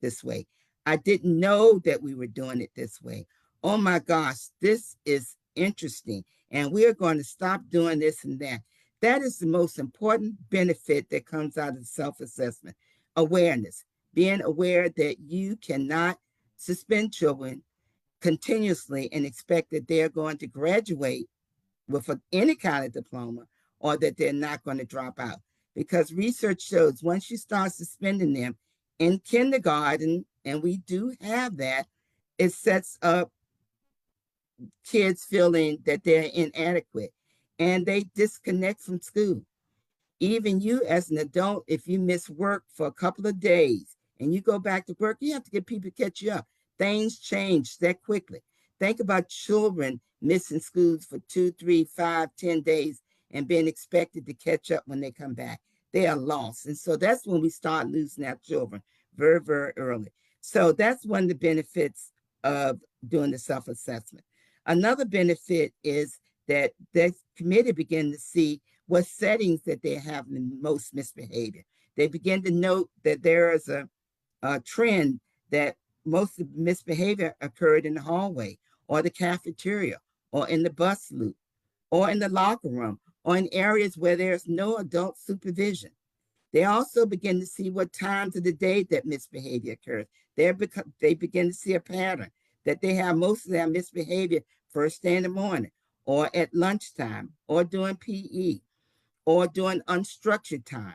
this way. I didn't know that we were doing it this way. Oh my gosh, this is interesting. And we are going to stop doing this and that. That is the most important benefit that comes out of self-assessment. Awareness, being aware that you cannot suspend children continuously and expect that they're going to graduate with any kind of diploma, or that they're not going to drop out. Because research shows once you start suspending them in kindergarten, and we do have that, it sets up kids feeling that they're inadequate and they disconnect from school. Even you as an adult, if you miss work for a couple of days and you go back to work, you have to get people to catch you up. Things change that quickly. Think about children missing schools for 2, 3, 5, 10 days and being expected to catch up when they come back. They are lost. And so that's when we start losing our children very, very early. So that's one of the benefits of doing the self-assessment. Another benefit is that the committee begin to see what settings that they're having the most misbehavior. They begin to note that there is a trend that most of the misbehavior occurred in the hallway, or the cafeteria, or in the bus loop, or in the locker room, or in areas where there's no adult supervision. They also begin to see what times of the day that misbehavior occurs. They begin to see a pattern. that they have most of their misbehavior first thing in the morning, or at lunchtime, or during PE, or during unstructured time.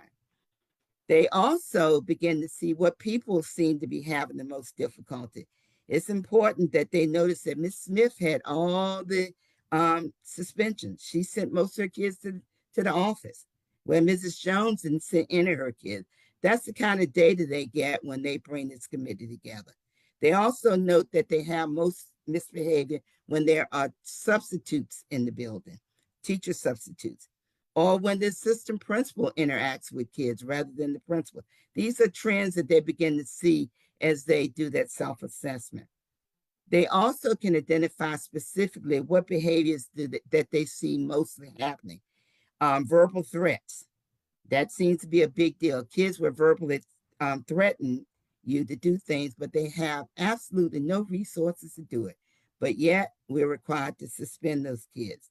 They also begin to see what people seem to be having the most difficulty. It's important that they notice that Miss Smith had all the suspensions. She sent most of her kids to the office, where Mrs. Jones didn't send any of her kids. That's the kind of data they get when they bring this committee together. They also note that they have most misbehavior when there are substitutes in the building, teacher substitutes, or when the assistant principal interacts with kids rather than the principal. These are trends that they begin to see as they do that self-assessment. They also can identify specifically what behaviors that they see mostly happening. Verbal threats, that seems to be a big deal. Kids were verbally threaten you to do things, but they have absolutely no resources to do it. But yet we're required to suspend those kids.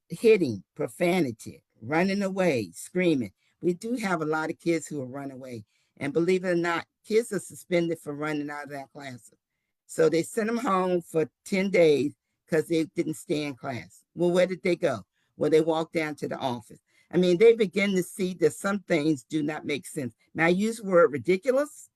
Hitting, profanity, running away, screaming. We do have a lot of kids who are run away. And believe it or not, kids are suspended for running out of their classes. So they sent them home for 10 days because they didn't stay in class. Well, where did they go? Well, they walked down to the office. I mean, they begin to see that some things do not make sense. Now, I use the word ridiculous.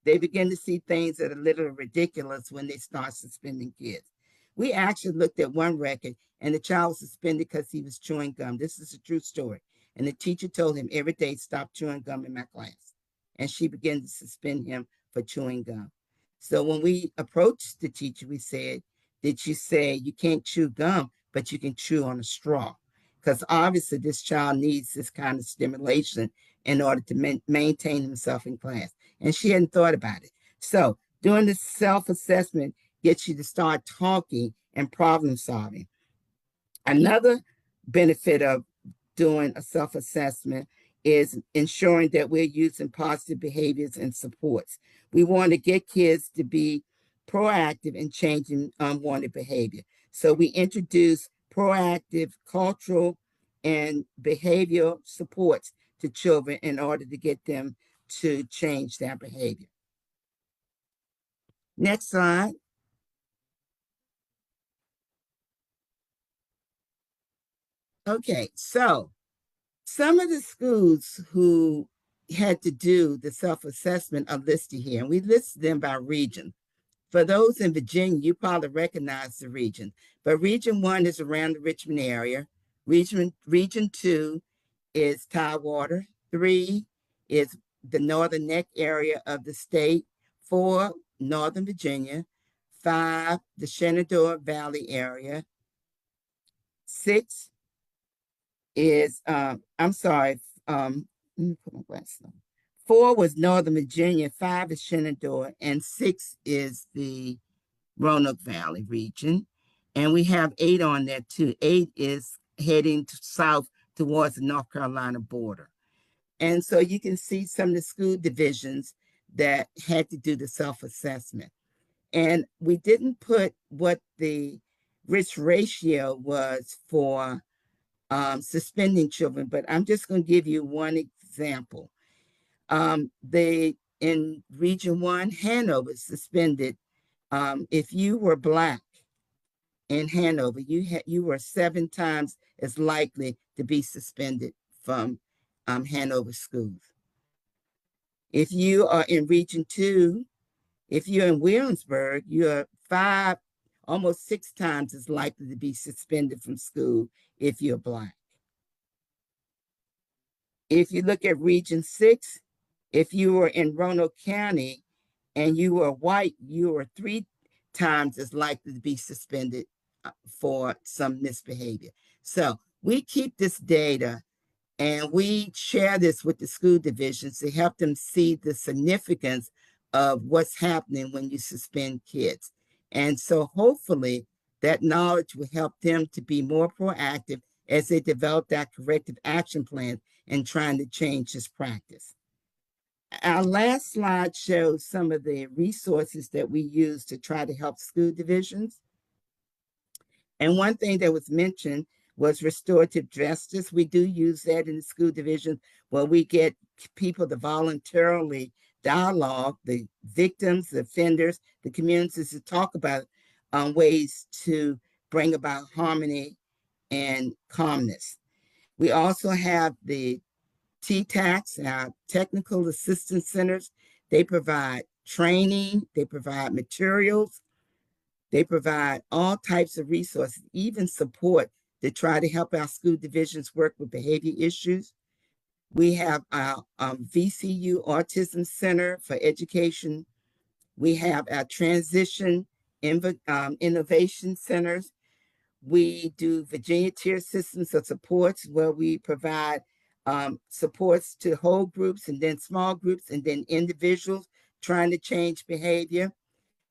They begin to see things that are literally ridiculous when they start suspending kids. We actually looked at one record, and the child was suspended because he was chewing gum. This is a true story. And the teacher told him every day, stop chewing gum in my class. And she began to suspend him for chewing gum. So when we approached the teacher, we said, did you say you can't chew gum, but you can chew on a straw? Because obviously this child needs this kind of stimulation in order to maintain himself in class. And she hadn't thought about it. So doing this self-assessment gets you to start talking and problem solving. Another benefit of doing a self-assessment is ensuring that we're using positive behaviors and supports. We want to get kids to be proactive in changing unwanted behavior. So we introduce proactive cultural and behavioral supports to children in order to get them to change their behavior. Next slide. Okay, so some of the schools who had to do the self-assessment are listed here, and we listed them by region. For those in Virginia, you probably recognize the region, but Region 1 is around the Richmond area. Region 2 is Tidewater. 3 is the Northern Neck area of the state. 4, Northern Virginia. 5, the Shenandoah Valley area. 6 is, I'm sorry, let me put my glasses on. 4 was Northern Virginia, 5 is Shenandoah, and 6 is the Roanoke Valley region. And we have 8 on there too. 8 is heading south towards the North Carolina border. And so you can see some of the school divisions that had to do the self-assessment. And we didn't put what the risk ratio was for suspending children, but I'm just going to give you one example. In Region 1, Hanover suspended. If you were Black in Hanover, you were 7 times as likely to be suspended from Hanover schools. If you are in Region 2, if you're in Williamsburg, you're 5, almost 6 times as likely to be suspended from school if you're Black. If you look at Region 6, if you were in Roanoke County and you were white, you were 3 times as likely to be suspended for some misbehavior. So we keep this data and we share this with the school divisions to help them see the significance of what's happening when you suspend kids. And so hopefully that knowledge will help them to be more proactive as they develop that corrective action plan and trying to change this practice. Our last slide shows some of the resources that we use to try to help school divisions. And one thing that was mentioned was restorative justice. We do use that in the school division where we get people to voluntarily dialogue, the victims, the offenders, the communities to talk about ways to bring about harmony and calmness. We also have the TTACs, our Technical Assistance Centers. They provide training, they provide materials, they provide all types of resources, even support to try to help our school divisions work with behavior issues. We have our VCU Autism Center for Education. We have our Transition Innovation Centers. We do Virginia Tier Systems of Supports, where we provide supports to whole groups and then small groups and then individuals trying to change behavior.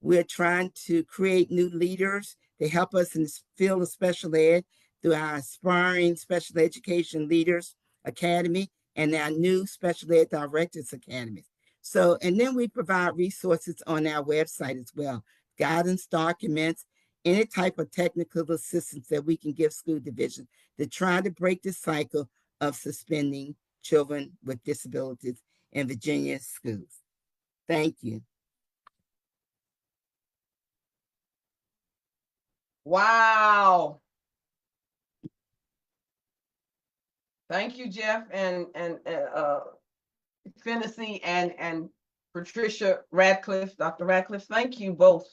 We're trying to create new leaders to help us in the field of special ed through our Aspiring Special Education Leaders Academy and our new Special Ed Directors Academy. So, and then we provide resources on our website as well, guidance documents, any type of technical assistance that we can give school divisions to try to break the cycle of suspending children with disabilities in Virginia schools. Thank you. Wow. Thank you, Jeff and Fennessy and Patricia Radcliffe, Dr. Radcliffe. Thank you both.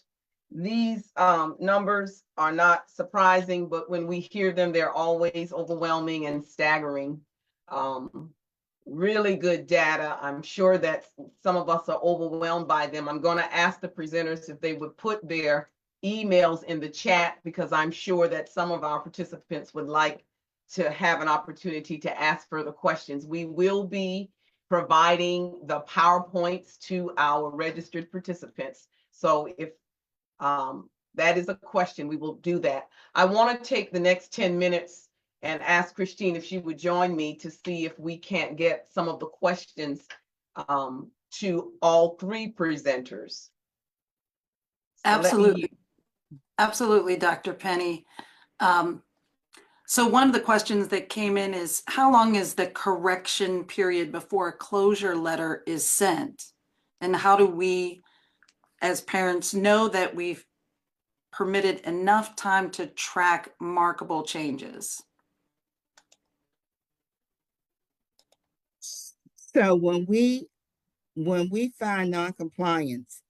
These numbers are not surprising, but when we hear them, they're always overwhelming and staggering. Really good data. I'm sure that some of us are overwhelmed by them. I'm going to ask the presenters if they would put their emails in the chat, because I'm sure that some of our participants would like to have an opportunity to ask further questions. We will be providing the PowerPoints to our registered participants. So if that is a question, we will do that. I want to take the next 10 minutes and ask Christine if she would join me to see if we can't get some of the questions to all three presenters. So Absolutely. Absolutely, Dr. Penny. So one of the questions that came in is, how long is the correction period before a closure letter is sent? And how do we, as parents, know that we've permitted enough time to track markable changes? So when we find noncompliance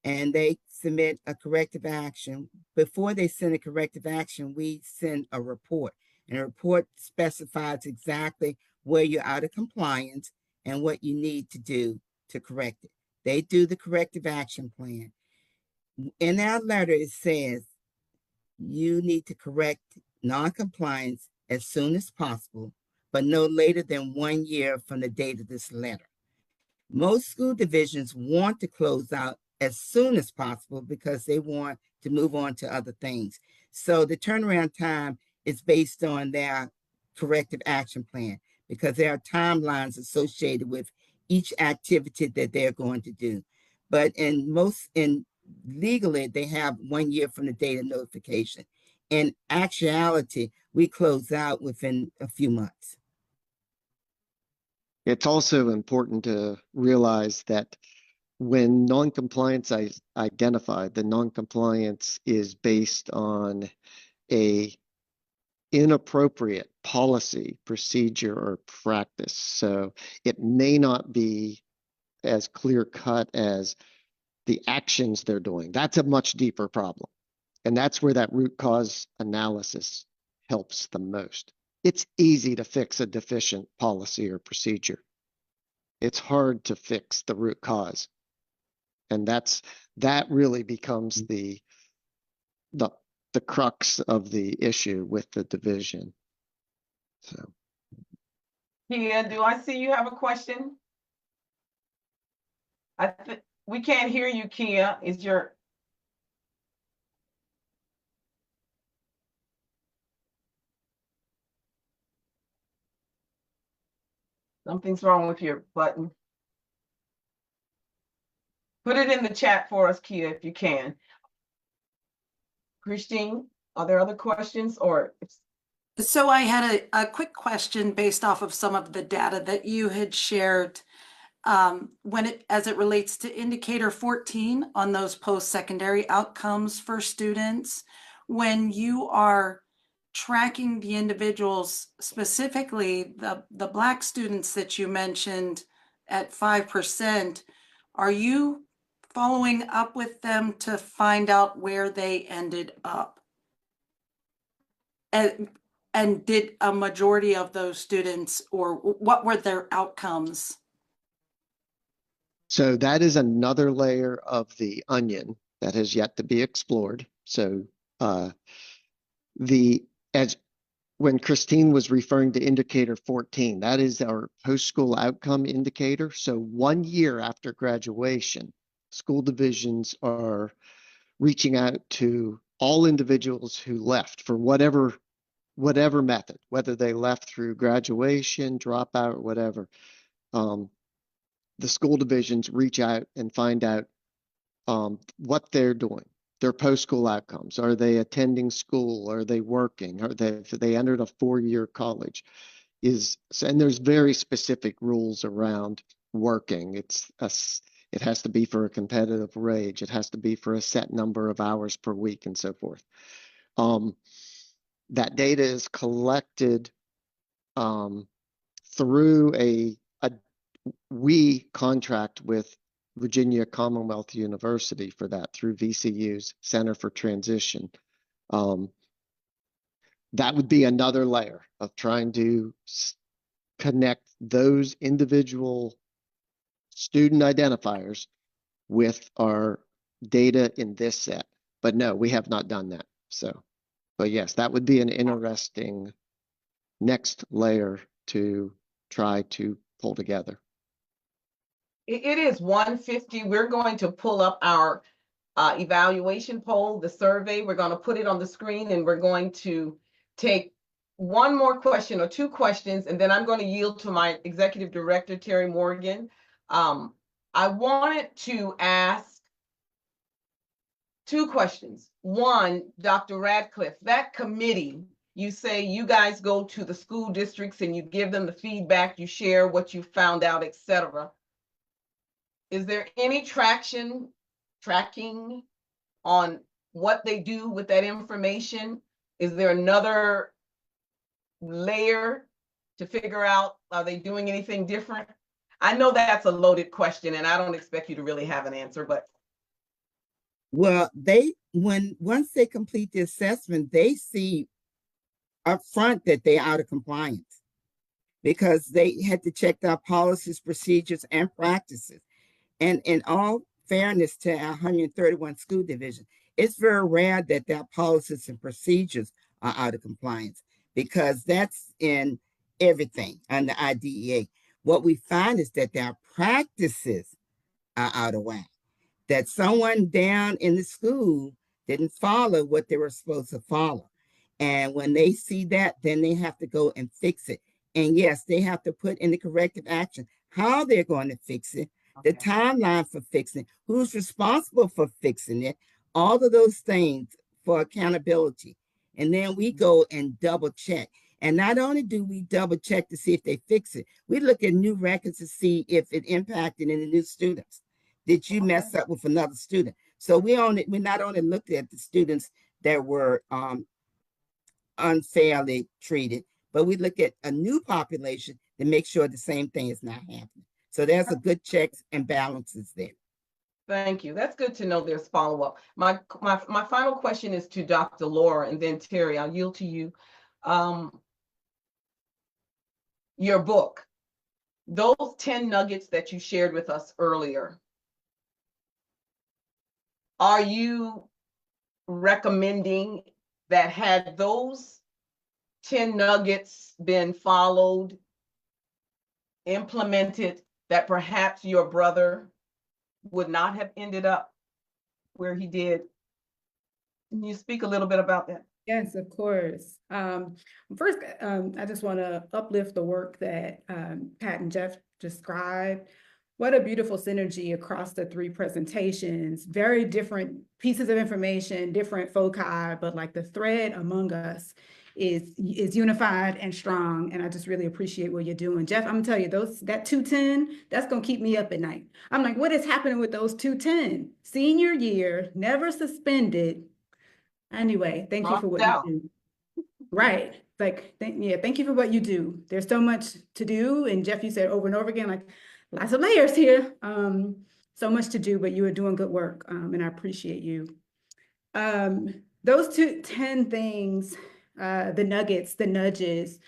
and they submit a corrective action, before they send a corrective action, we send a report. And a report specifies exactly where you're out of compliance and what you need to do to correct it. They do the corrective action plan. In our letter, it says you need to correct noncompliance as soon as possible, but no later than 1 year from the date of this letter. Most school divisions want to close out as soon as possible because they want to move on to other things. So the turnaround time is based on their corrective action plan, because there are timelines associated with each activity that they're going to do. But legally, they have 1 year from the date of notification. In actuality, we close out within a few months. It's also important to realize that when noncompliance is identified, the noncompliance is based on a inappropriate policy, procedure, or practice. So it may not be as clear cut as the actions they're doing. That's a much deeper problem. And that's where that root cause analysis helps the most. It's easy to fix a deficient policy or procedure. It's hard to fix the root cause. And that really becomes the crux of the issue with the division. So, Kia, do I see you have a question? We can't hear you, Kia. Is your something's wrong with your button? Put it in the chat for us, Kia, if you can. Christine, are there other questions or? So I had a quick question based off of some of the data that you had shared. as it relates to indicator 14 on those post-secondary outcomes for students, when you are tracking the individuals, specifically the Black students that you mentioned at 5%, are you following up with them to find out where they ended up? And did a majority of those students, or what were their outcomes? So that is another layer of the onion that has yet to be explored. So when Christine was referring to indicator 14, that is our post-school outcome indicator. So 1 year after graduation, school divisions are reaching out to all individuals who left for whatever method, whether they left through graduation, dropout, whatever. The school divisions reach out and find out what they're doing, their post-school outcomes. Are they attending school? Are they working? Are they entered a 4-year college? And there's very specific rules around working. It has to be for a competitive wage. It has to be for a set number of hours per week and so forth. That data is collected through we contract with Virginia Commonwealth University for that through VCU's Center for Transition. That would be another layer of trying to connect those individual student identifiers with our data in this set. But no, we have not done that. So, but yes, that would be an interesting next layer to try to pull together. It is 1:50. We're going to pull up our evaluation poll, the survey. We're going to put it on the screen, and we're going to take one more question or two questions, and then I'm going to yield to my executive director, Terry Morgan. I wanted to ask two questions. One, Dr. Radcliffe, that committee, you say you guys go to the school districts and you give them the feedback, you share what you found out, et cetera. Is there any tracking on what they do with that information? Is there another layer to figure out, are they doing anything different? I know that's a loaded question and I don't expect you to really have an answer, but. Well, once they complete the assessment, they see up front that they're out of compliance because they had to check their policies, procedures, and practices. And in all fairness to our 131 school division, it's very rare that their policies and procedures are out of compliance because that's in everything under IDEA. What we find is that their practices are out of whack, that someone down in the school didn't follow what they were supposed to follow. And when they see that, then they have to go and fix it. And yes, they have to put in the corrective action, how they're going to fix it, the timeline for fixing it, who's responsible for fixing it, all of those things for accountability. And then we go and double check. And not only do we double check to see if they fix it, we look at new records to see if it impacted any new students. Did you mess up with another student? So we not only looked at the students that were unfairly treated, but we look at a new population to make sure the same thing is not happening. So there's a good checks and balances there. Thank you. That's good to know there's follow-up. My final question is to Dr. Laura, and then Terry, I'll yield to you. Your book, those 10 nuggets that you shared with us earlier, are you recommending that had those 10 nuggets been followed, implemented, that perhaps your brother would not have ended up where he did? Can you speak a little bit about that? Yes, of course. First, I just want to uplift the work that Pat and Jeff described. What a beautiful synergy across the three presentations. Very different pieces of information, different foci, but like the thread among us is unified and strong. And I just really appreciate what you're doing. Jeff, I'm gonna tell you, that 210, that's gonna keep me up at night. I'm like, what is happening with those 210? Senior year, never suspended. Anyway, thank you for what you do. Right. Like, thank you for what you do. There's so much to do. And Jeff, you said over and over again, like lots of layers here. So much to do, but you are doing good work. And I appreciate you. Those 10 things, the nuggets, the nudges,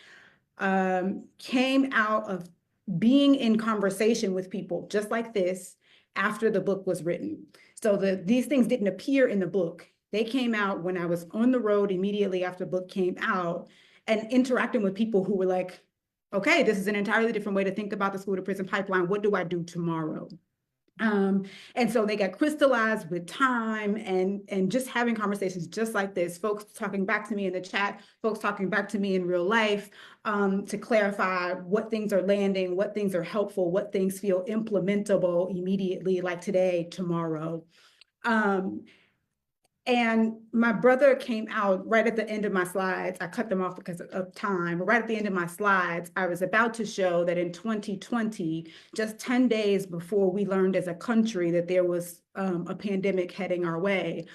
came out of being in conversation with people just like this after the book was written. So these things didn't appear in the book. They came out when I was on the road immediately after the book came out and interacting with people who were like, okay, this is an entirely different way to think about the school to prison pipeline. What do I do tomorrow? And so they got crystallized with time and just having conversations just like this, folks talking back to me in the chat, folks talking back to me in real life, to clarify what things are landing, what things are helpful, what things feel implementable immediately, like today, tomorrow. And my brother came out right at the end of my slides. I cut them off because of time. Right at the end of my slides, I was about to show that in 2020, just 10 days before we learned as a country that there was a pandemic heading our way,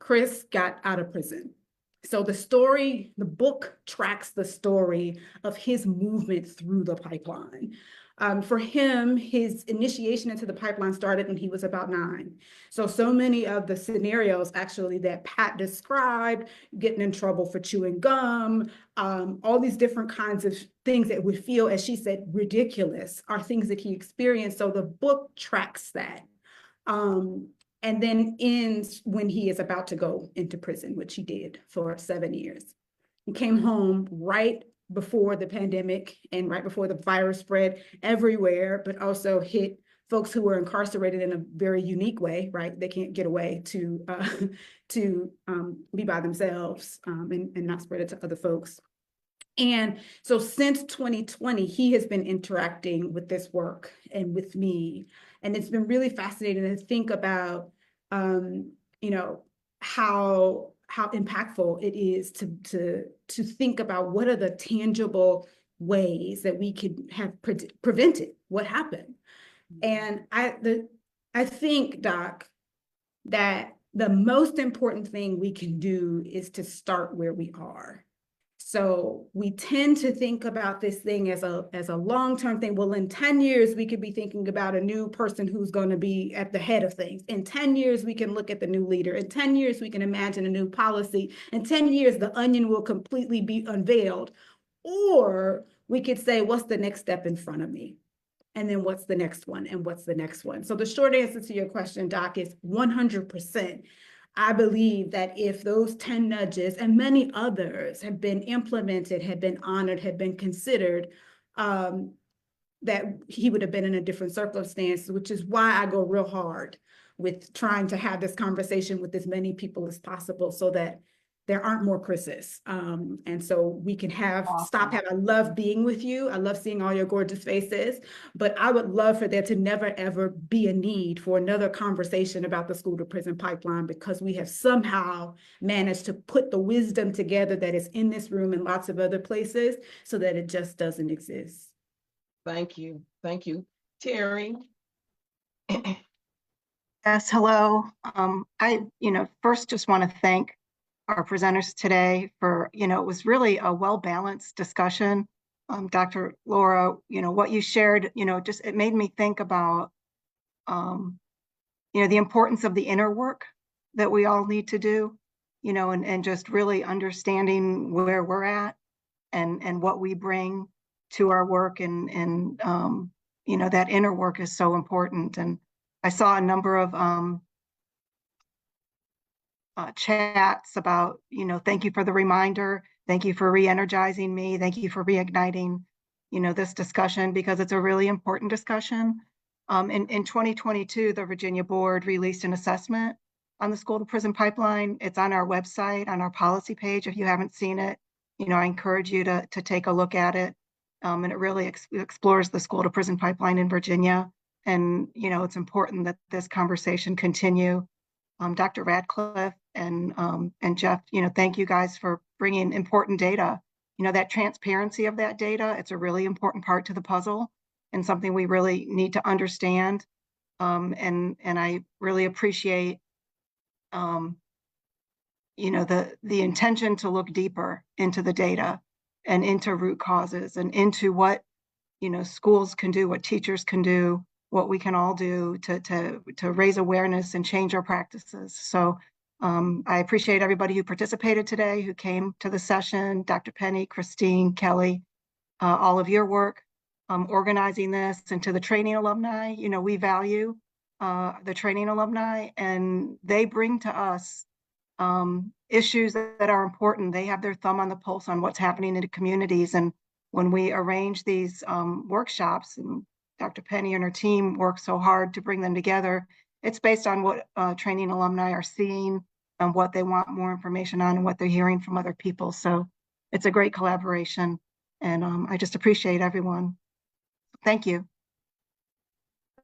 Chris got out of prison. So the book tracks the story of his movement through the pipeline. For him, his initiation into the pipeline started when he was about 9. So many of the scenarios actually that Pat described, getting in trouble for chewing gum, all these different kinds of things that would feel, as she said, ridiculous, are things that he experienced. So the book tracks that. And then ends when he is about to go into prison, which he did for 7 years. He came home right before the pandemic and right before the virus spread everywhere, but also hit folks who were incarcerated in a very unique way, right? They can't get away to be by themselves and not spread it to other folks. And so since 2020, he has been interacting with this work and with me. And it's been really fascinating to think about, how impactful it is to think about what are the tangible ways that we could have prevented what happened. And I think, Doc, that the most important thing we can do is to start where we are. So we tend to think about this thing as a long-term thing. Well, in 10 years, we could be thinking about a new person who's going to be at the head of things. In 10 years, we can look at the new leader. In 10 years, we can imagine a new policy. In 10 years, the onion will completely be unveiled. Or we could say, what's the next step in front of me? And then what's the next one? And what's the next one? So the short answer to your question, Doc, is 100%. I believe that if those 10 nudges and many others have been implemented, had been honored, had been considered, that he would have been in a different circumstance, which is why I go real hard with trying to have this conversation with as many people as possible so that there aren't more Chris's. And so we can I love being with you. I love seeing all your gorgeous faces, but I would love for there to never, ever be a need for another conversation about the school to prison pipeline, because we have somehow managed to put the wisdom together that is in this room and lots of other places so that it just doesn't exist. Thank you. Thank you. Terry. Yes, hello. I first just want to thank our presenters today for, it was really a well-balanced discussion. Dr. Laura, what you shared, it made me think about, the importance of the inner work that we all need to do, and just really understanding where we're at and what we bring to our work. And that inner work is so important. And I saw a number of chats about, thank you for the reminder. Thank you for re-energizing me. Thank you for reigniting, this discussion, because it's a really important discussion. In 2022, the Virginia board released an assessment on the school to prison pipeline. It's on our website, on our policy page. If you haven't seen it, I encourage you to take a look at it. And it really explores the school to prison pipeline in Virginia. And, it's important that this conversation continue. Dr. Radcliffe And Jeff, thank you guys for bringing important data. That transparency of that data, it's a really important part to the puzzle and something we really need to understand. And I really appreciate, the intention to look deeper into the data and into root causes and into what, schools can do, what teachers can do, what we can all do to raise awareness and change our practices. So I appreciate everybody who participated today, who came to the session, Dr. Penny, Christine, Kelly, all of your work organizing this, and to the training alumni. We value the training alumni, and they bring to us issues that are important. They have their thumb on the pulse on what's happening in the communities. And when we arrange these workshops, and Dr. Penny and her team work so hard to bring them together, it's based on what training alumni are seeing and what they want more information on and what they're hearing from other people. So it's a great collaboration. And I just appreciate everyone. Thank you.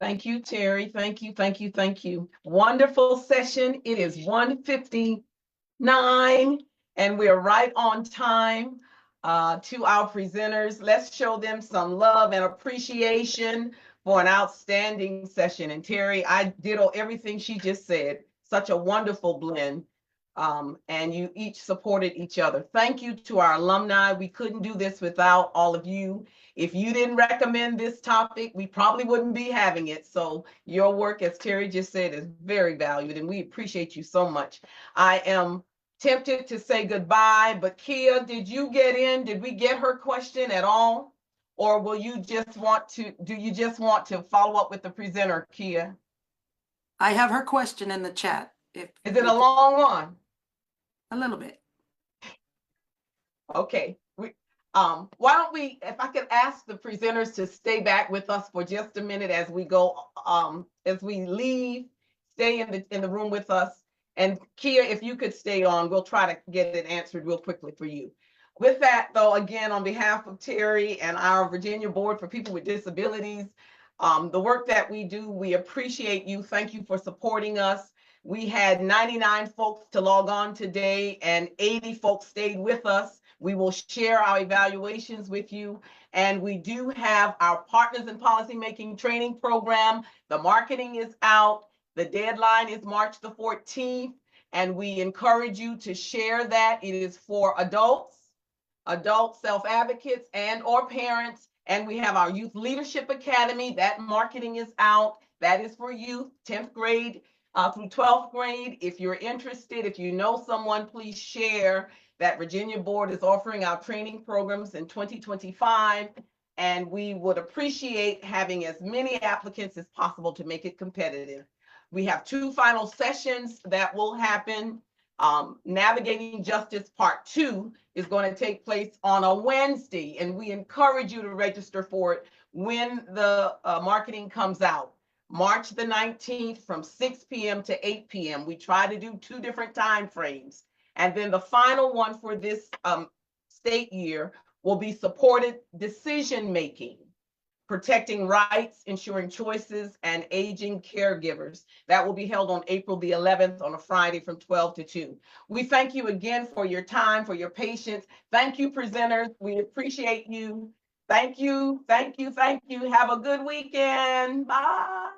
Thank you, Terry. Thank you, thank you, thank you. Wonderful session. It is 1:59 and we're right on time to our presenters. Let's show them some love and appreciation for an outstanding session. And Terry, I ditto everything she just said. Such a wonderful blend. And you each supported each other. Thank you to our alumni. We couldn't do this without all of you. If you didn't recommend this topic, we probably wouldn't be having it. So your work, as Terry just said, is very valued, and we appreciate you so much. I am tempted to say goodbye, but Kia, did you get in? Did we get her question at all? Or will you just want to, do you just want to follow up with the presenter, Kia? I have her question in the chat. Is it a long one? A little bit. Okay. Why don't we, if I could ask the presenters to stay back with us for just a minute as we go, as we leave, stay in the room with us. And Kia, if you could stay on, we'll try to get it answered real quickly for you. With that, though, again, on behalf of Terry and our Virginia Board for People with Disabilities, the work that we do, we appreciate you. Thank you for supporting us. We had 99 folks to log on today and 80 folks stayed with us. We will share our evaluations with you. And we do have our Partners in Policymaking training program. The marketing is out. The deadline is March the 14th. And we encourage you to share that. It is for adults, adult self-advocates, and or parents. And we have our Youth Leadership Academy. That marketing is out. That is for youth, 10th grade through 12th grade. If you're interested, if you know someone, please share that Virginia Board is offering our training programs in 2025, and we would appreciate having as many applicants as possible to make it competitive. We have 2 final sessions that will happen. Navigating Justice Part 2 is going to take place on a Wednesday, and we encourage you to register for it when the marketing comes out. March the 19th from 6 p.m. to 8 p.m. We try to do 2 different time frames. And then the final one for this state year will be supported decision-making, protecting rights, ensuring choices, and aging caregivers. That will be held on April the 11th on a Friday from 12 to 2. We thank you again for your time, for your patience. Thank you, presenters. We appreciate you. Thank you, thank you, thank you. Have a good weekend. Bye.